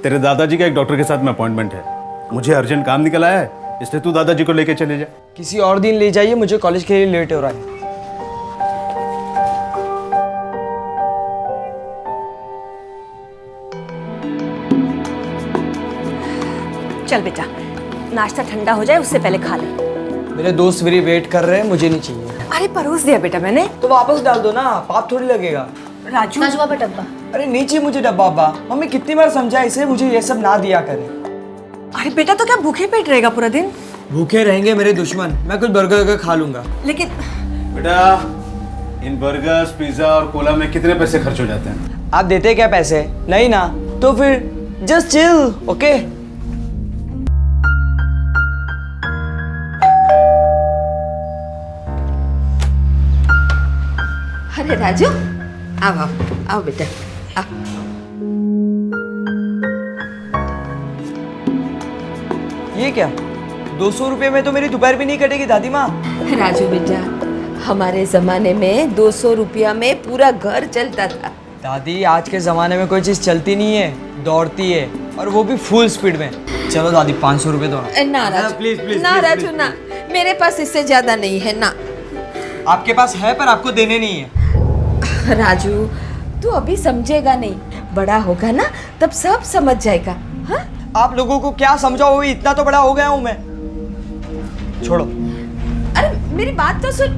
तेरे दादाजी का एक डॉक्टर के साथ में अपॉइंटमेंट है। मुझे अर्जेंट काम निकल आया है, इसलिए तू दादाजी को लेके चले जा। किसी और दिन ले जाइए, मुझे कॉलेज के लिए लेट हो रहा है। चल बेटा, नाश्ता ठंडा हो जाए उससे पहले खा ले। मेरे दोस्त मेरी वेट कर रहे हैं, मुझे नहीं चाहिए। अरे परोस दिया बेटा मैंने। तो वापस डाल दो ना, पाप थोड़ी लगेगा। राजू का डब्बा। अरे नहीं चाहिए मुझे डब्बा अब्बा। मम्मी कितनी बार समझा इसे मुझे ये सब ना दिया करे। अरे बेटा तो क्या भूखे पेट रहेगा पूरा दिन? भूखे रहेंगे मेरे दुश्मन, मैं कुछ बर्गर खा लूंगा। लेकिन बेटा, इन बर्गर्स, पिज्जा और कोला में कितने पैसे खर्च हो जाते हैं? आप देते क्या पैसे? नहीं ना, तो फिर जस्ट चिल, ओके? अरे राजू, आओ आओ आओ बेटा, आओ। ये क्या? 200 रुपये में तो मेरी दोपहर भी नहीं कटेगी दादी माँ। राजू बेटा, हमारे जमाने में 200 रुपया में पूरा घर चलता था। दादी आज के ज़माने में कोई चीज़ चलती नहीं है, दौड़ती है, और वो भी फुल स्पीड में। चलो दादी 500 रुपये दो। ना राजू, प्लीज प्लीज ना राजू ना, मेरे पास इससे ज्यादा नहीं है ना। आपके पास है पर आपको देने नहीं है। राजू, तू अभी समझेगा नहीं, बड़ा होगा ना तब सब समझ जाएगा। हाँ? आप लोगों को क्या समझाओ, इतना तो बड़ा हो गया हूँ मैं। छोड़ो। अरे मेरी बात तो सुन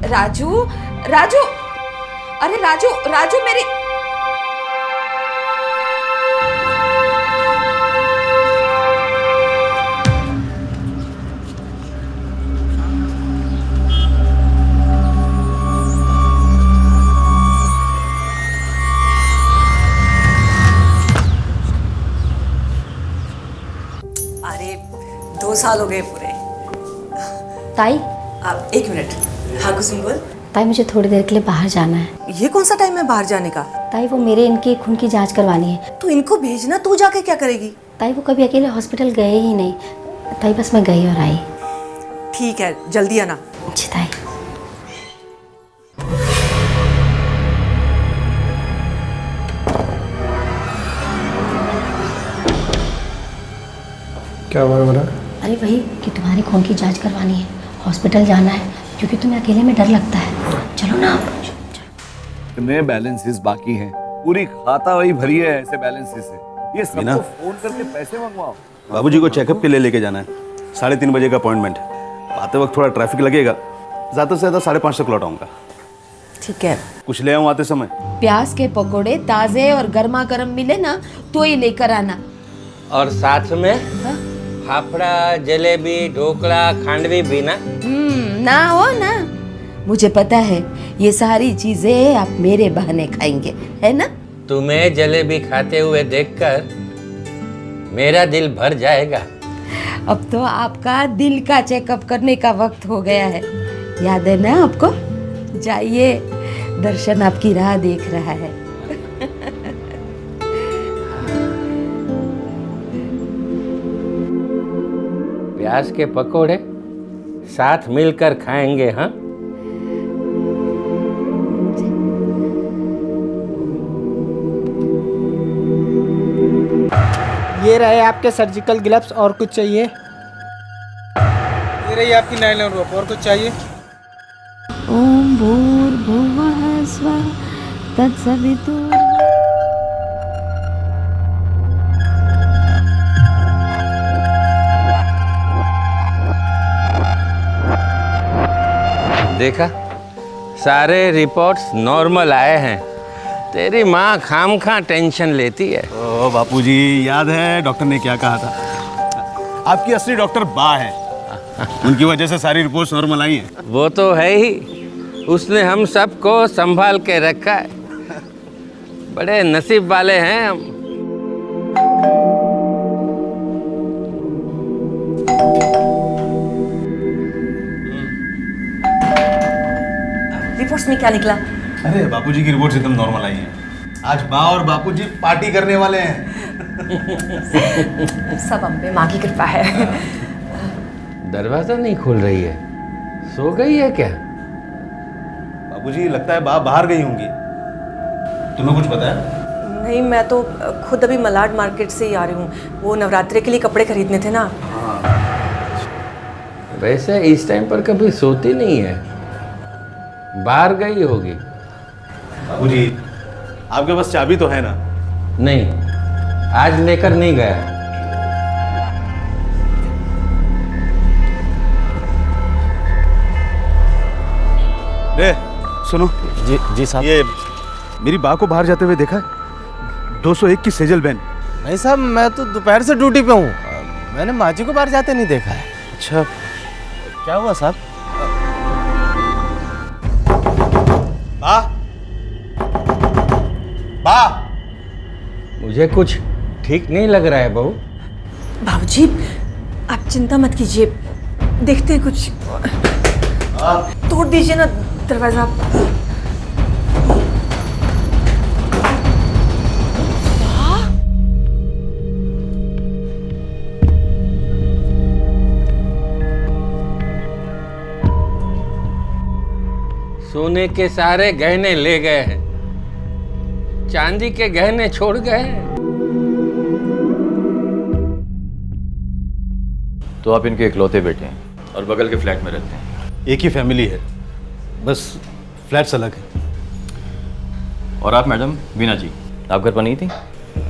राजू, राजू, अरे राजू, राजू मेरी। अरे 2 साल हो गए पूरे। ताई, आप 1 मिनट। हाँ कुसुम बोल। ताई मुझे थोड़ी देर के लिए बाहर जाना है। ये कौन सा टाइम है बाहर जाने का? ताई वो मेरे इनकी खून की जांच करवानी है। तो इनको भेजना, तू जाके क्या करेगी? ताई वो कभी अकेले हॉस्पिटल गए ही नहीं। ताई बस मैं गई और आई। ठीक है, जल्दी आना। जी ताई। क्या हुआ मेरा? अरे वही कि तुम्हारी खून की जांच करवानी है, हॉस्पिटल जाना है, क्योंकि तुम्हें अकेले में डर लगता है। चलो ना आप। कितने बैलेंसेस बाकी हैं? पूरी खाता वही भरी है ऐसे बैलेंसेस से। ये सबको फोन करके पैसे मंगवाओ। बाबूजी को चेकअप के लिए लेके जाना है। 3:30 बजे का अपॉइंटमेंट है। आते वक्त थोड़ा ट्रैफिक लगेगा, ज़्यादा से ज़्यादा 5:30 तक लौट आऊँगा। ठीक है। कुछ ले आऊँ आते समय? प्याज के पकोड़े ताजे और गर्मा गर्म मिले ना तो ही लेकर आना। और साथ में फाफड़ा, जलेबी, ढोकला, खांडवी भी ना? ना हो ना, मुझे पता है ये सारी चीजें आप मेरे बहाने खाएंगे, है ना? तुम्हें जलेबी खाते हुए देखकर मेरा दिल भर जाएगा। अब तो आपका दिल का चेकअप करने का वक्त हो गया है, याद है ना आपको? जाइए, दर्शन आपकी राह देख रहा है। प्याज के पकोड़े साथ मिलकर खाएंगे, हाँ? ये रहे आपके सर्जिकल ग्लव्स, और कुछ चाहिए? ये रही आपकी नायलॉन रोप, और कुछ चाहिए? ओम भूर्भुवः स्वः तत्सवितुर्वरेण्यं। देखा, सारे रिपोर्ट्स नॉर्मल आए हैं। तेरी माँ खामखा टेंशन लेती है। ओ बापूजी, याद है डॉक्टर ने क्या कहा था? आपकी असली डॉक्टर बा है, उनकी वजह से सारी रिपोर्ट्स नॉर्मल आई हैं। वो तो है ही, उसने हम सबको संभाल के रखा है। बड़े नसीब वाले हैं हम। रिपोर्ट्स में क्या निकला? अरे बापूजी की रिपोर्ट्स एकदम नॉर्मल आई हैं। आज बा और बापूजी पार्टी करने वाले हैं। सब हम पे माँ की कृपा है। दरवाजा नहीं खोल रही है, सो गई है क्या? बाबूजी, लगता है बा बाहर गई होंगी। तुम्हें कुछ पता है? नहीं, मैं तो खुद अभी मलाड मार्केट से ही आ रही हूँ। वो नवरात्रि के लिए कपड़े खरीदने थे ना। वैसे इस टाइम पर कभी सोती नहीं है, बाहर गई होगी। बाबूजी, आपके पास चाबी तो है ना? नहीं, आज लेकर नहीं गया। रे सुनो। जी जी साहब। ये मेरी बा को बाहर जाते हुए देखा है? 201 की सेजल वैन। नहीं साहब, मैं तो दोपहर से ड्यूटी पे हूँ, मैंने माँ जी को बाहर जाते नहीं देखा है। अच्छा, क्या हुआ साहब? बा बा, मुझे कुछ ठीक नहीं लग रहा है बहू। बाबूजी, आप चिंता मत कीजिए, देखते हैं कुछ। तोड़ दीजिए ना दरवाजा। सोने के सारे गहने ले गए हैं, चांदी के गहने छोड़ गए हैं। तो आप इनके इकलौते बेटे हैं और बगल के फ्लैट में रहते हैं। एक ही फैमिली है, बस फ्लैट्स अलग है। और आप मैडम वीना जी, आप घर पर नहीं थी?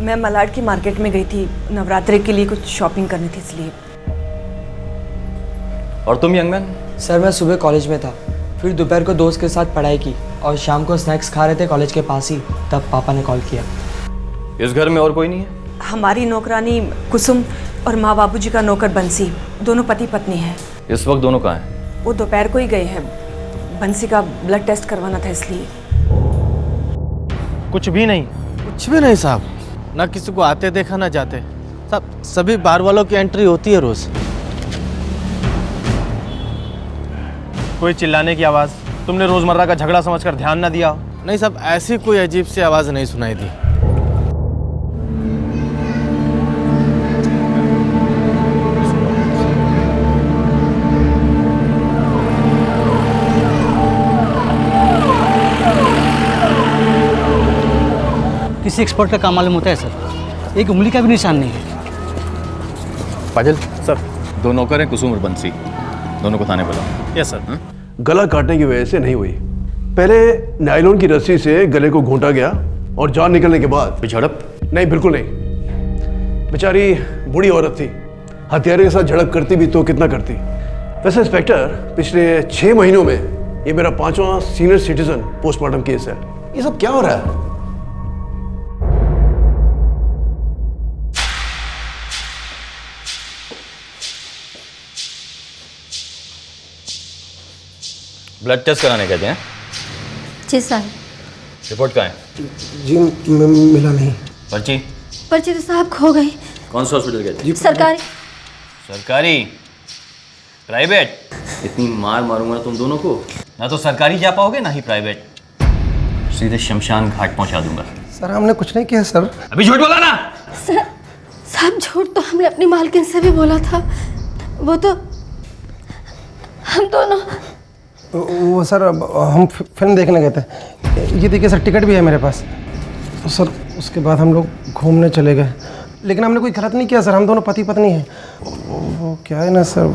मैं मलाड की मार्केट में गई थी, नवरात्रि के लिए कुछ शॉपिंग करनी थी इसलिए। और तुम यंग मैन? सर मैं सुबह कॉलेज में था, फिर दोपहर को दोस्त के साथ पढ़ाई की और शाम को स्नैक्स खा रहे थे कॉलेज के पास ही, तब पापा ने कॉल किया। इस घर में और कोई नहीं है? हमारी नौकरानी कुसुम और माँ बाबूजी का नौकर बंसी, दोनों पति पत्नी हैं। इस वक्त दोनों कहाँ हैं? वो दोपहर को ही गए हैं, बंसी का ब्लड टेस्ट करवाना था इसलिए। कुछ भी नहीं? कुछ भी नहीं साहब, ना किसी को आते देखा ना जाते। सब सभी बार वालों की एंट्री होती है रोज। कोई चिल्लाने की आवाज़ तुमने रोजमर्रा का झगड़ा समझकर ध्यान ना दिया? नहीं साहब, ऐसी कोई अजीब सी आवाज़ नहीं सुनाई दी। किसी एक्सपर्ट का काम मालूम होता है सर, एक उंगली का भी निशान नहीं है। पाजिल सर, दो नौकर हैं, कुसुम और बंसी, दोनों को थाने बुलाओ। Yes sir. गला काटने की वजह से नहीं हुई, पहले नायलॉन की रस्सी से गले को घूंटा गया और जान निकलने के बाद झड़प? नहीं, बिल्कुल नहीं। बेचारी बूढ़ी औरत थी, हथियारे के साथ झड़प करती भी तो कितना करती। वैसे इंस्पेक्टर, पिछले 6 महीनों में ये मेरा 5वां सीनियर सिटीजन पोस्टमार्टम केस है। ये सब क्या हो रहा है? ब्लड टेस्ट कराने कहते हैं? जी साहब। रिपोर्ट कहाँ है? जी मिला नहीं। पर्ची? पर्ची तो साहब खो गई। कौन सा हॉस्पिटल गए थे? सरकारी। सरकारी? प्राइवेट? इतनी मार मारूंगा तुम दोनों को, ना तो सरकारी जा पाओगे ना ही प्राइवेट। सीधे शमशान घाट पहुंचा दूंगा। सर हमने कुछ नहीं किया सर। अभी झूठ बोला ना? सर साहब, झूठ तो हमने अपनी मालकिन से भी बोला था, वो तो हम दोनों। वो सर हम फिल्म देखने गए थे। ये देखिए सर, टिकट भी है मेरे पास। तो सर उसके बाद हम लोग घूमने चले गए, लेकिन हमने कोई गलत नहीं किया सर, हम दोनों पति पत्नी हैं। वो क्या है ना सर,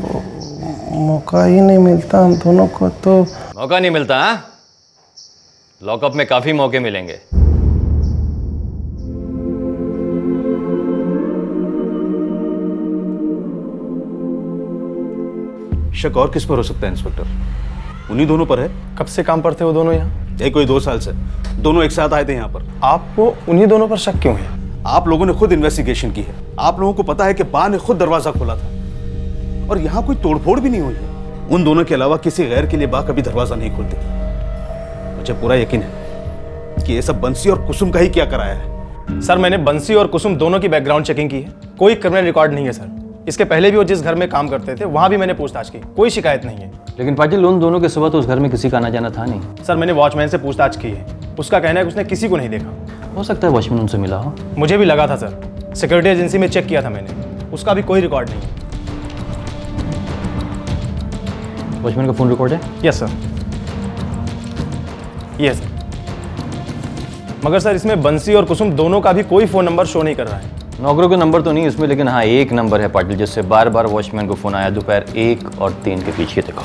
मौका ही नहीं मिलता हम दोनों को। तो मौका नहीं मिलता? हाँ, लॉकअप में काफी मौके मिलेंगे। शक और किस पर हो सकता है इंस्पेक्टर? उन्हीं दोनों पर है। कब से काम पर थे वो दोनों यहाँ? यही कोई 2 साल से दोनों एक साथ आए थे यहाँ पर। आपको उन्हीं दोनों पर शक क्यों है? आप लोगों ने खुद इन्वेस्टिगेशन की है। आप लोगों को पता है कि बा ने खुद दरवाजा खोला था और यहाँ कोई तोड़फोड़ भी नहीं हुई है। उन दोनों के अलावा किसी गैर के लिए बा कभी दरवाजा नहीं खोलती। मुझे पूरा यकीन है कि ये सब बंसी और कुसुम का ही क्या कराया है। सर मैंने बंसी और कुसुम दोनों की बैकग्राउंड चेकिंग की है, कोई क्रिमिनल रिकॉर्ड नहीं है सर। इसके पहले भी वो जिस घर में काम करते थे वहां भी मैंने पूछताछ की, कोई शिकायत नहीं है। लेकिन पाटिल, उन दोनों के सुबह तो उस घर में किसी का आना जाना था नहीं। सर मैंने वॉचमैन से पूछताछ की है, उसका कहना है कि उसने किसी को नहीं देखा। हो सकता है वॉचमैन उनसे मिला हो। मुझे भी लगा था सर, सिक्योरिटी एजेंसी में चेक किया था मैंने, उसका भी कोई रिकॉर्ड नहीं है। वॉचमैन का फोन रिकॉर्ड है? Yes sir, yes. मगर सर इसमें बंसी और कुसुम दोनों का भी कोई फोन नंबर शो नहीं कर रहा है। नौकरों का नंबर तो नहीं इसमें, लेकिन हाँ एक नंबर है पाटिल जिससे बार बार वॉचमैन को फोन आया दोपहर 1 और 3 के बीच। देखो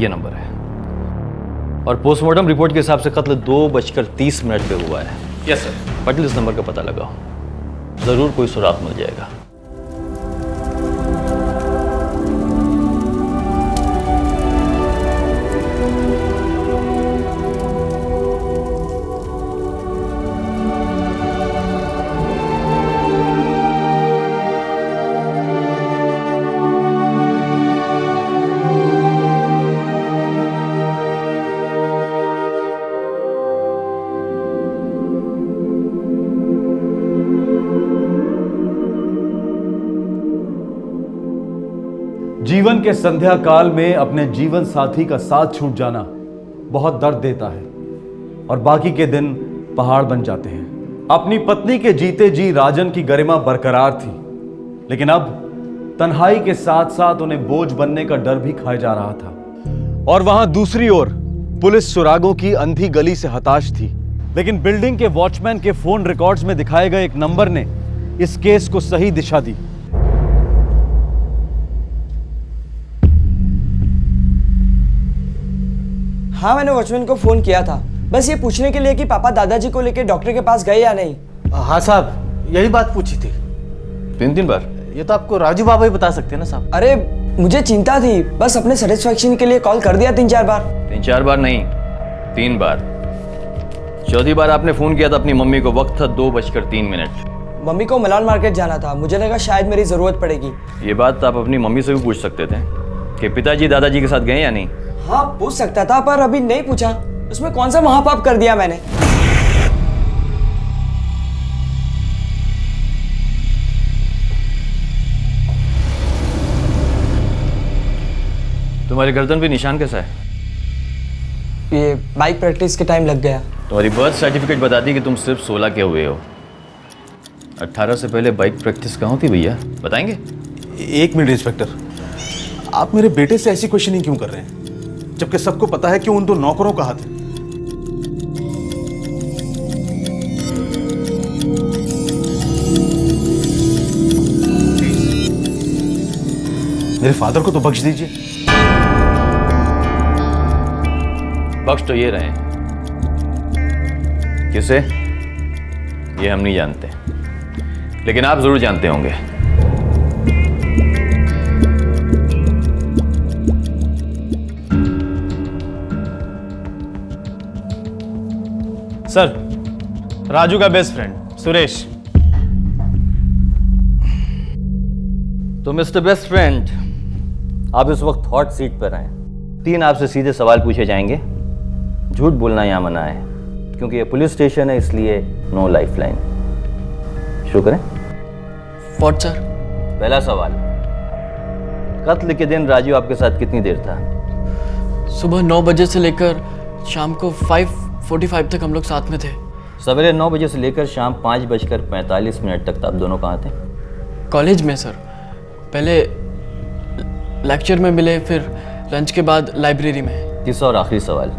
ये नंबर है और पोस्टमार्टम रिपोर्ट के हिसाब से कत्ल 2:30 पे हुआ है। Yes sir. पाटिल इस नंबर का पता लगाओ, जरूर कोई सुराग मिल जाएगा। जीवन के संध्या काल में अपने जीवन साथी का साथ छूट जाना बहुत दर्द देता है और बाकी के दिन पहाड़ बन जाते हैं। अपनी पत्नी के जीते जी राजन की गरिमा बरकरार थी, लेकिन अब तन्हाई के साथ साथ उन्हें बोझ बनने का डर भी खाया जा रहा था। और वहां दूसरी ओर पुलिस सुरागों की अंधी गली से हताश थी, लेकिन बिल्डिंग के वॉचमैन के फोन रिकॉर्ड्स में दिखाए गए एक नंबर ने इस केस को सही दिशा दी। हाँ, मैंने वॉचमैन को फोन किया था, बस ये पूछने के लिए कि पापा दादाजी को लेकर डॉक्टर के पास गए या नहीं। हाँ साहब, यही बात पूछी थी। 3 बार? ये तो आपको राजू बाबा ही बता सकते हैं ना साहब। अरे मुझे चिंता थी, बस अपने सेटिस्फैक्शन के लिए कॉल कर दिया 3-4 बार। 3-4 बार नहीं, 3 बार। चौथी बार आपने फोन किया था अपनी मम्मी को, वक्त था 2:03। मम्मी को मलान मार्केट जाना था, मुझे लगा शायद मेरी जरूरत पड़ेगी। ये बात आप अपनी मम्मी से भी पूछ सकते थे कि पिताजी दादाजी के साथ गए या नहीं। हाँ पूछ सकता था, पर अभी नहीं पूछा। उसमें कौन सा महापाप कर दिया मैंने? तुम्हारी गर्दन पे निशान कैसा है? ये बाइक प्रैक्टिस के टाइम लग गया। तुम्हारी बर्थ सर्टिफिकेट बताती कि तुम सिर्फ 16 के हुए हो। 18 से पहले बाइक प्रैक्टिस कहाँ थी भैया, बताएंगे? 1 मिनट इंस्पेक्टर, आप मेरे बेटे से ऐसी क्वेश्चनिंग क्यों कर रहे हैं, जबकि सबको पता है कि उन 2 नौकरों का हाथ है। मेरे फादर को तो बख्श दीजिए। बख्श तो ये रहे, किसे ये हम नहीं जानते, लेकिन आप जरूर जानते होंगे। सर, राजू का बेस्ट फ्रेंड सुरेश। तो मिस्टर बेस्ट फ्रेंड, आप इस वक्त हॉट सीट पर हैं। 3 आपसे सीधे सवाल पूछे जाएंगे। झूठ बोलना यहाँ मना है, क्योंकि ये पुलिस स्टेशन है, इसलिए नो लाइफलाइन। शुरू करें? What sir? पहला सवाल, कत्ल के दिन राजू आपके साथ कितनी देर था? सुबह 9 बजे से लेकर शाम को 5:45 तक हम लोग साथ में थे। सवेरे 9 बजे से लेकर शाम 5:45 तक आप दोनों कहाँ थे? कॉलेज में सर, पहले लेक्चर में मिले, फिर लंच के बाद लाइब्रेरी में। तीसरा और आखिरी सवाल,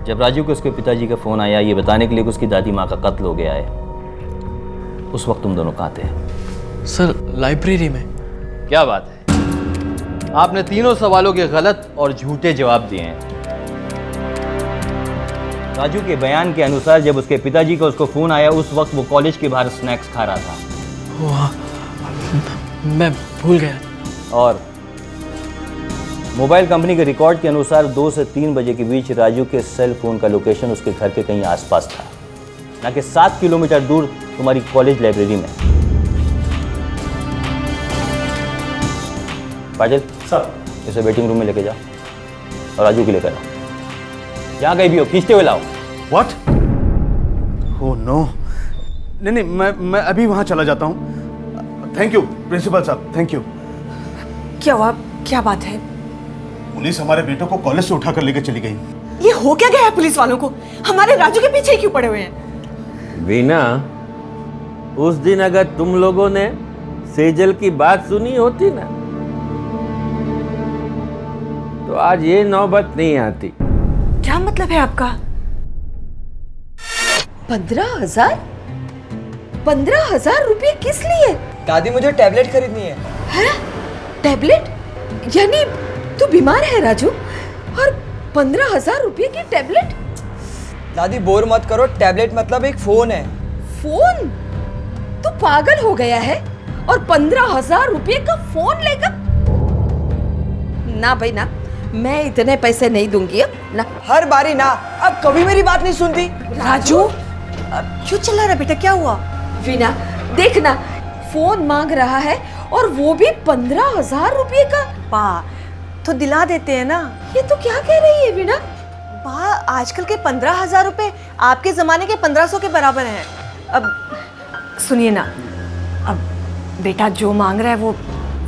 जब राजू को उसके पिताजी का फोन आया ये बताने के लिए कि उसकी दादी माँ का कत्ल हो गया है, उस वक्त तुम दोनों कहाँ थे? सर लाइब्रेरी में। क्या बात है, आपने तीनों सवालों के गलत और झूठे जवाब दिए हैं। राजू के बयान के अनुसार जब उसके पिताजी का उसको फोन आया उस वक्त वो कॉलेज के बाहर स्नैक्स खा रहा था। वाह, मैं भूल गया। और मोबाइल कंपनी के रिकॉर्ड के अनुसार 2 से 3 बजे के बीच राजू के सेल फोन का लोकेशन उसके घर के कहीं आसपास था, ना कि 7 किलोमीटर दूर तुम्हारी कॉलेज लाइब्रेरी में। पाटिल सर, इसे वेटिंग रूम में लेके जाओ और राजू को लेकर आओ। जहाँ कहीं भी हो खींचते हुए लाओ। What? Oh no! नहीं, मैं अभी वहां चला जाता हूँ। थैंक यू प्रिंसिपल साहब, थैंक यू। क्या हुआ? क्या बात है? पुलिस हमारे बेटों को कॉलेज से उठाकर लेकर चली गई। ये हो क्या गया है पुलिस वालों को? हमारे राजू के पीछे क्यों पड़े हुए हैं? वीना, उस दिन अगर तुम लोगों ने सेजल की बात सुनी होती ना, तो आज ये नौबत नहीं आती। क्या मतलब है आपका? 15,000? 15,000 रुपये किस लिए? दादी मुझे टैबलेट खरीदनी है। है? टैबलेट? यानी तू बीमार है राजू? और 15,000 रुपये की टैबलेट? दादी बोर मत करो, टैबलेट मतलब एक फोन है। फोन? तू पागल हो गया है? और 15,000 रुपये का फोन लेकर? ना भाई ना, मैं इतने पैसे नहीं दूंगी अब ना। हर बारी ना, अब कभी मेरी बात नहीं सुनती। राजू, क्यों चिल्ला रहा बेटा, क्या हुआ? वीना देखना, फोन मांग रहा है और वो भी 15,000 रुपये का। पा तो दिला देते हैं ना। ये तो क्या कह रही है वीना? पा आजकल के 15,000 रुपए आपके जमाने के 1500 के बराबर हैं। अब सुनिए ना, अब बेटा जो मांग रहा है वो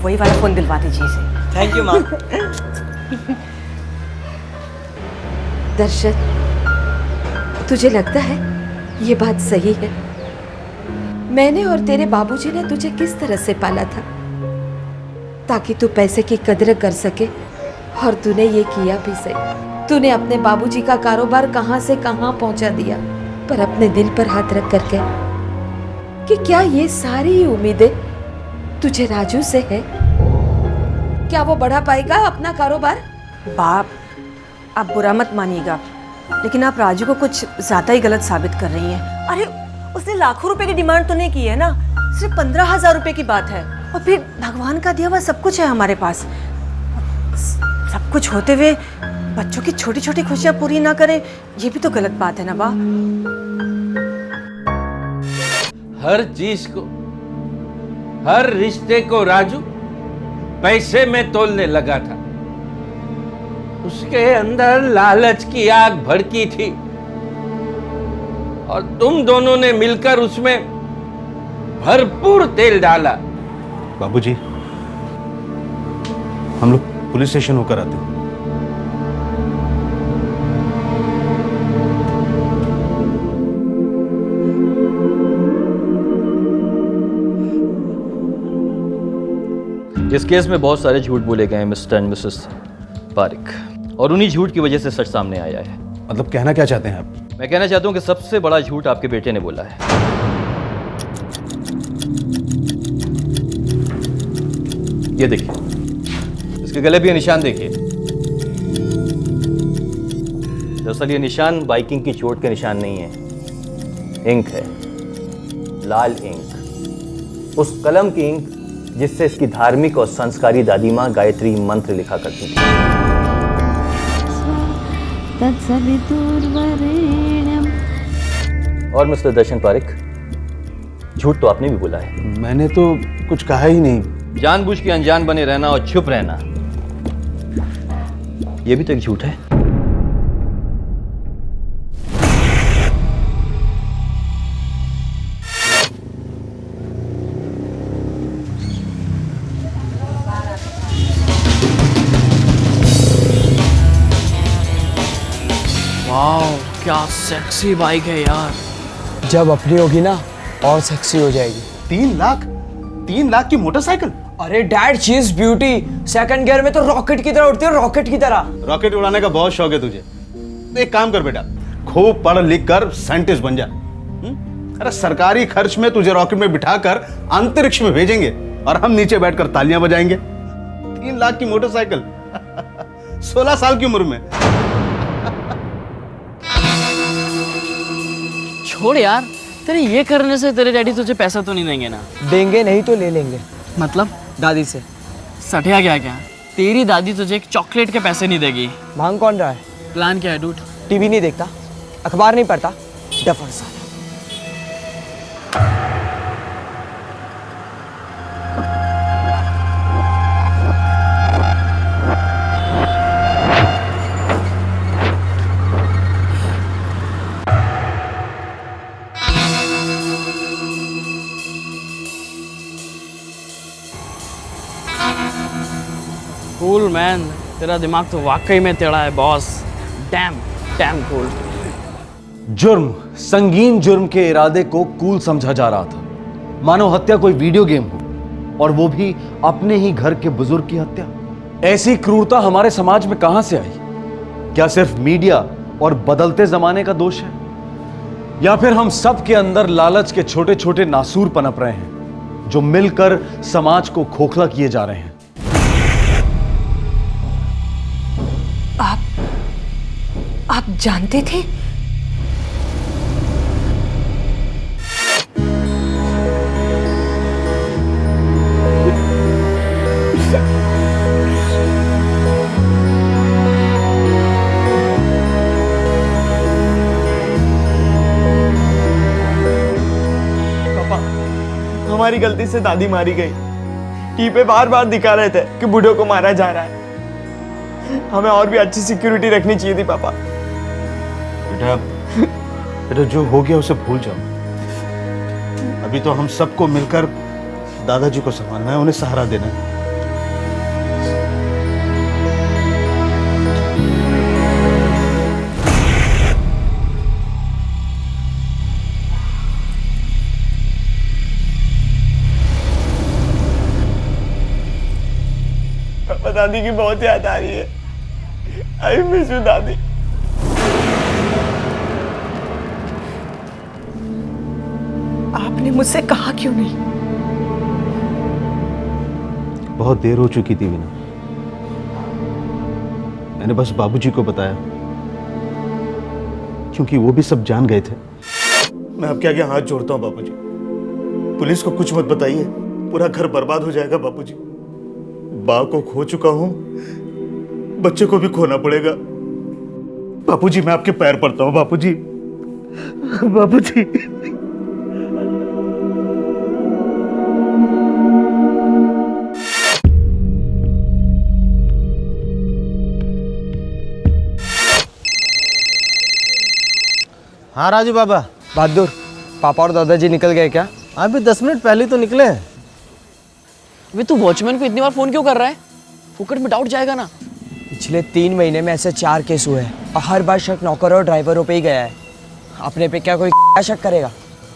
वही वाला फोन दिलवा दीजिए इसे। थैंक यू माँ। दर्शन, तुझे लगता है ये बात सही है? मैंने और तेरे बाबूजी ने तुझे किस तरह से पाला था ताकि तू पैसे की कदर कर सके, और तूने ये किया भी सही। तूने अपने बाबूजी का कारोबार कहां से कहां पहुंचा दिया, पर अपने दिल पर हाथ रख कर कह कि क्या ये सारी उम्मीदें तुझे राजू से है? क्या वो बढ़ा पाएगा अपना कारोबार? बाप, आप बुरा मत मानिएगा, लेकिन आप राजू को कुछ ज्यादा ही गलत साबित कर रही हैं। अरे उसने लाखों रुपए की डिमांड तो नहीं की है ना, सिर्फ 15,000 रुपए की बात है। और फिर भगवान का दिया हुआ सब कुछ है हमारे पास। सब कुछ होते हुए बच्चों की छोटी छोटी खुशियां पूरी ना करें, ये भी तो गलत बात है ना बा। हर चीज को, हर रिश्ते को राजू पैसे में तोलने लगा था। उसके अंदर लालच की आग भड़की थी और तुम दोनों ने मिलकर उसमें भरपूर तेल डाला। बाबूजी, हम लोग पुलिस स्टेशन होकर आते हैं। इस केस में बहुत सारे झूठ बोले गए हैं मिस्टर एंड मिसेस पारिक, और उन्हीं झूठ की वजह से सच सामने आया है। मतलब कहना क्या चाहते हैं आप? मैं कहना चाहता हूं कि सबसे बड़ा झूठ आपके बेटे ने बोला है। ये देखिए, इसके गले भी ये निशान देखिए। दरअसल ये निशान बाइकिंग की चोट के निशान नहीं है, इंक है, लाल इंक। उस कलम की इंक जिससे इसकी धार्मिक और संस्कारी दादी माँ गायत्री मंत्र लिखा करती थी। और मिस्टर दर्शन पारिक, झूठ तो आपने भी बोला है। मैंने तो कुछ कहा ही नहीं। जानबूझ के अनजान बने रहना और चुप रहना, यह भी तो एक झूठ है। वाह, क्या सेक्सी बाइक है यार। जब अपनी होगी ना और सेक्सी हो जाएगी। 3 लाख की मोटरसाइकिल? अरे dad, she is beauty. Second gear में तो रॉकेट की तरह उड़ती है, रॉकेट की तरह। रॉकेट उड़ाने का बहुत शौक है तुझे। एक काम कर बेटा, खूब पढ़ लिख कर साइंटिस्ट बन जा। अरे सरकारी खर्च में तुझे रॉकेट में बिठाकर अंतरिक्ष में भेजेंगे और हम नीचे बैठकर तालियां बजाएंगे। 3 लाख की मोटरसाइकिल 16 साल की उम्र में। छोड़ यार, तेरे ये करने से तेरे डैडी तुझे पैसा तो नहीं देंगे ना? देंगे नहीं तो ले लेंगे। मतलब? दादी से। सठिया क्या क्या? तेरी दादी तुझे एक चॉकलेट के पैसे नहीं देगी। मांग कौन रहा है? प्लान क्या है डूड? टीवी नहीं देखता, अखबार नहीं पढ़ता, डफर साला। कूल मैन, तेरा दिमाग तो वाकई में टेढ़ा है बॉस। Damn cool. जुर्म, संगीन जुर्म के इरादे को कूल समझा जा रहा था, मानो हत्या कोई वीडियो गेम हो, और वो भी अपने ही घर के बुजुर्ग की हत्या। ऐसी क्रूरता हमारे समाज में कहां से आई? क्या सिर्फ मीडिया और बदलते जमाने का दोष है? या फिर हम सब के अंदर लालच के छोटे छोटे नासूर पनप रहे हैं जो मिलकर समाज को खोखला किए जा रहे हैं? आप जानते थे? हमारी गलती से दादी मारी गई। टीवी पे बार बार दिखा रहे थे कि बूढ़ों को मारा जा रहा है। हमें और भी अच्छी सिक्योरिटी रखनी चाहिए थी पापा। बेटा जो हो गया उसे भूल जाओ। अभी तो हम सबको मिलकर दादाजी को संभालना है, उन्हें सहारा देना है। पापा दादी की बहुत याद आ रही है। आई मिस यू दादी। आपने मुझसे कहा क्यों नहीं? बहुत देर हो चुकी थी वीना। मैंने बस बाबूजी को बताया क्योंकि वो भी सब जान गए थे। मैं आपके आगे हाथ जोड़ता हूँ बाबूजी, पुलिस को कुछ मत बताइए, पूरा घर बर्बाद हो जाएगा बाबूजी। माँ को खो चुका हूं, बच्चे को भी खोना पड़ेगा। बापूजी मैं आपके पैर पड़ता हूं बापूजी। बापूजी हाँ राजू बाबा। बहादुर, पापा और दादाजी निकल गए क्या? अभी 10 मिनट पहले तो निकले। वे तू वॉचमैन को इतनी बार फोन क्यों कर रहा है? फुकट में डाउट जाएगा ना। पिछले 3 महीने में ऐसे 4 केस हुए हैं और हर बार शक नौकर और ड्राइवरों पे ही गया है। अपने पे क्या कोई शक करेगा?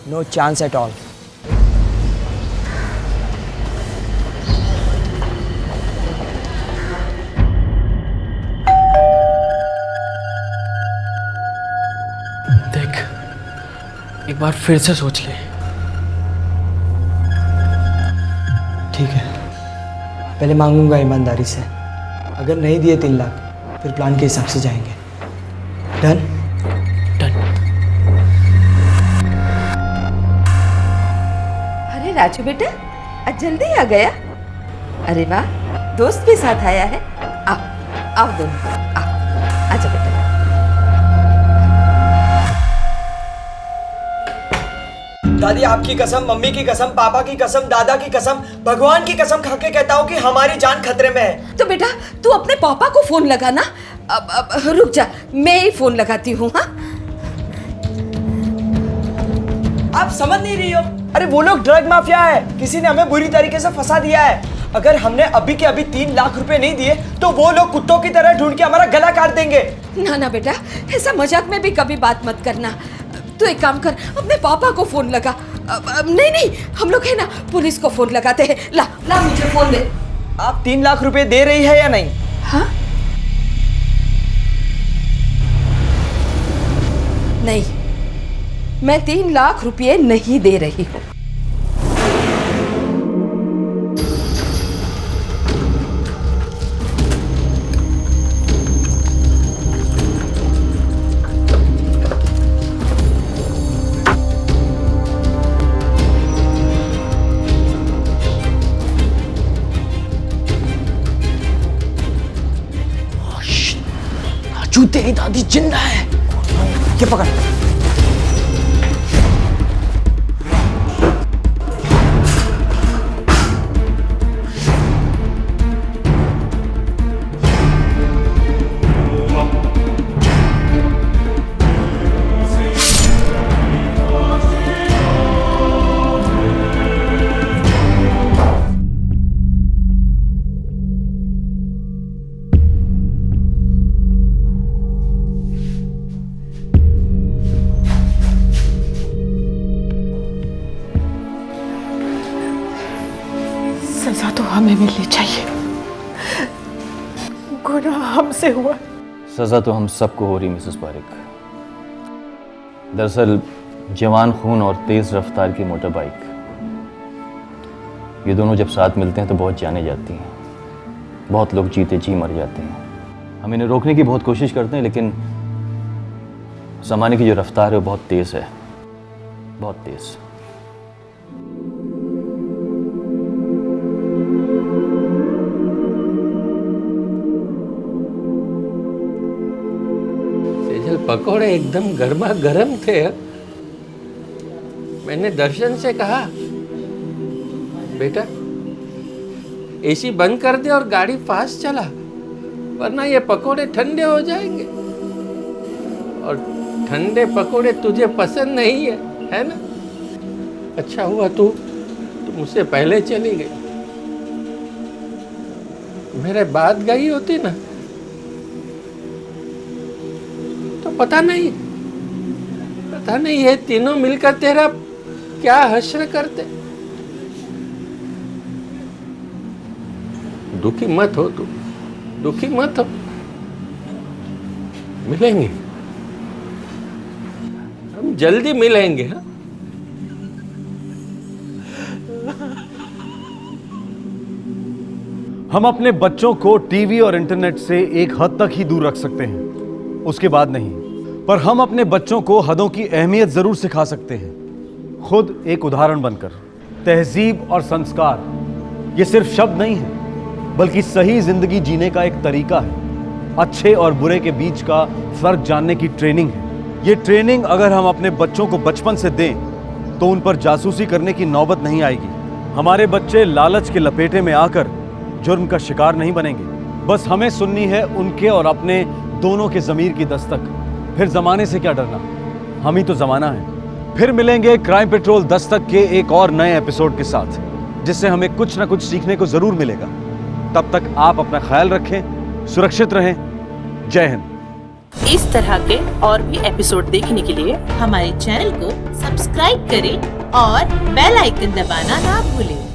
No chance at all. देख, एक बार फिर से सोच ले। ठीक है, पहले मांगूंगा ईमानदारी से। अगर नहीं दिए 3 लाख फिर प्लान के हिसाब से जाएंगे। डन? अरे राजू बेटा, आज जल्दी आ गया। अरे वाह, दोस्त भी साथ आया है। आओ आओ दोनों, आओ आजा बेटा। दादी आपकी कसम, मम्मी की कसम, पापा की कसम, दादा की कसम, भगवान की कसम खा के कहता हूँ कि हमारी जान खतरे में है। तो बेटा तू अपने पापा को फोन लगा ना। अब रुक जा, मैं ही फोन लगाती हूँ। हाँ, आप समझ नहीं रही हो। अरे वो लोग ड्रग माफिया है, किसी ने हमें बुरी तरीके से फंसा दिया है। अगर हमने अभी के अभी 3 लाख रुपए नहीं दिए तो वो लोग कुत्तों की तरह ढूंढ के हमारा गला काट देंगे। ना ना बेटा, ऐसा मजाक में भी कभी बात मत करना। तू एक काम कर, अपने पापा को फोन लगा। नहीं, हम लोग है ना पुलिस को फोन लगाते हैं। ला ला मुझे फोन दे। आप 3 लाख रुपए दे रही है या नहीं? हाँ? नहीं, मैं 3 लाख रुपए नहीं दे रही हूँ। राजू, तेरी दादी जिंदा है। ये पकड़। सजा तो हमें मिलनी चाहिए, गुनाह हमसे हुआ। सजा तो हम सबको हो रही मिसेस पारिक। दरअसल जवान खून और तेज रफ्तार की मोटर बाइक, ये दोनों जब साथ मिलते हैं तो बहुत जाने जाती हैं। बहुत लोग जीते जी मर जाते हैं। हम इन्हें रोकने की बहुत कोशिश करते हैं, लेकिन ज़माने की जो रफ्तार है वो बहुत तेज़ है, बहुत तेज़। सेजल, पकोड़े एकदम गर्मा गर्म थे। मैंने दर्शन से कहा, बेटा एसी बंद कर दे और गाड़ी फास्ट चला, वरना ये पकोड़े ठंडे हो जाएंगे। और ठंडे पकोड़े तुझे पसंद नहीं है ना? अच्छा हुआ तू मुझसे पहले चली गई। मेरे बाद गई होती ना तो पता नहीं ये तीनों मिलकर तेरा क्या हश्र करते। दुखी मत हो तू, दुखी मत हो, मिलेंगे, हम जल्दी मिलेंगे। हाँ, हम अपने बच्चों को टीवी और इंटरनेट से एक हद तक ही दूर रख सकते हैं, उसके बाद नहीं। पर हम अपने बच्चों को हदों की अहमियत जरूर सिखा सकते हैं, खुद एक उदाहरण बनकर। तहजीब और संस्कार ये सिर्फ शब्द नहीं है, बल्कि सही जिंदगी जीने का एक तरीका है। अच्छे और बुरे के बीच का फर्क जानने की ट्रेनिंग है। ये ट्रेनिंग अगर हम अपने बच्चों को बचपन से दें तो उन पर जासूसी करने की नौबत नहीं आएगी। हमारे बच्चे लालच के लपेटे में आकर जुर्म का शिकार नहीं बनेंगे। बस हमें सुननी है उनके और अपने दोनों के ज़मीर की दस्तक। फिर ज़माने से क्या डरना, हम ही तो ज़माना है। फिर मिलेंगे क्राइम पेट्रोल दस्तक के एक और नए एपिसोड के साथ, जिससे हमें कुछ ना कुछ सीखने को ज़रूर मिलेगा। तब तक आप अपना ख्याल रखें, सुरक्षित रहें। जय हिंद। इस तरह के और भी एपिसोड देखने के लिए हमारे चैनल को सब्सक्राइब करें और बेल आइकन दबाना ना भूलें।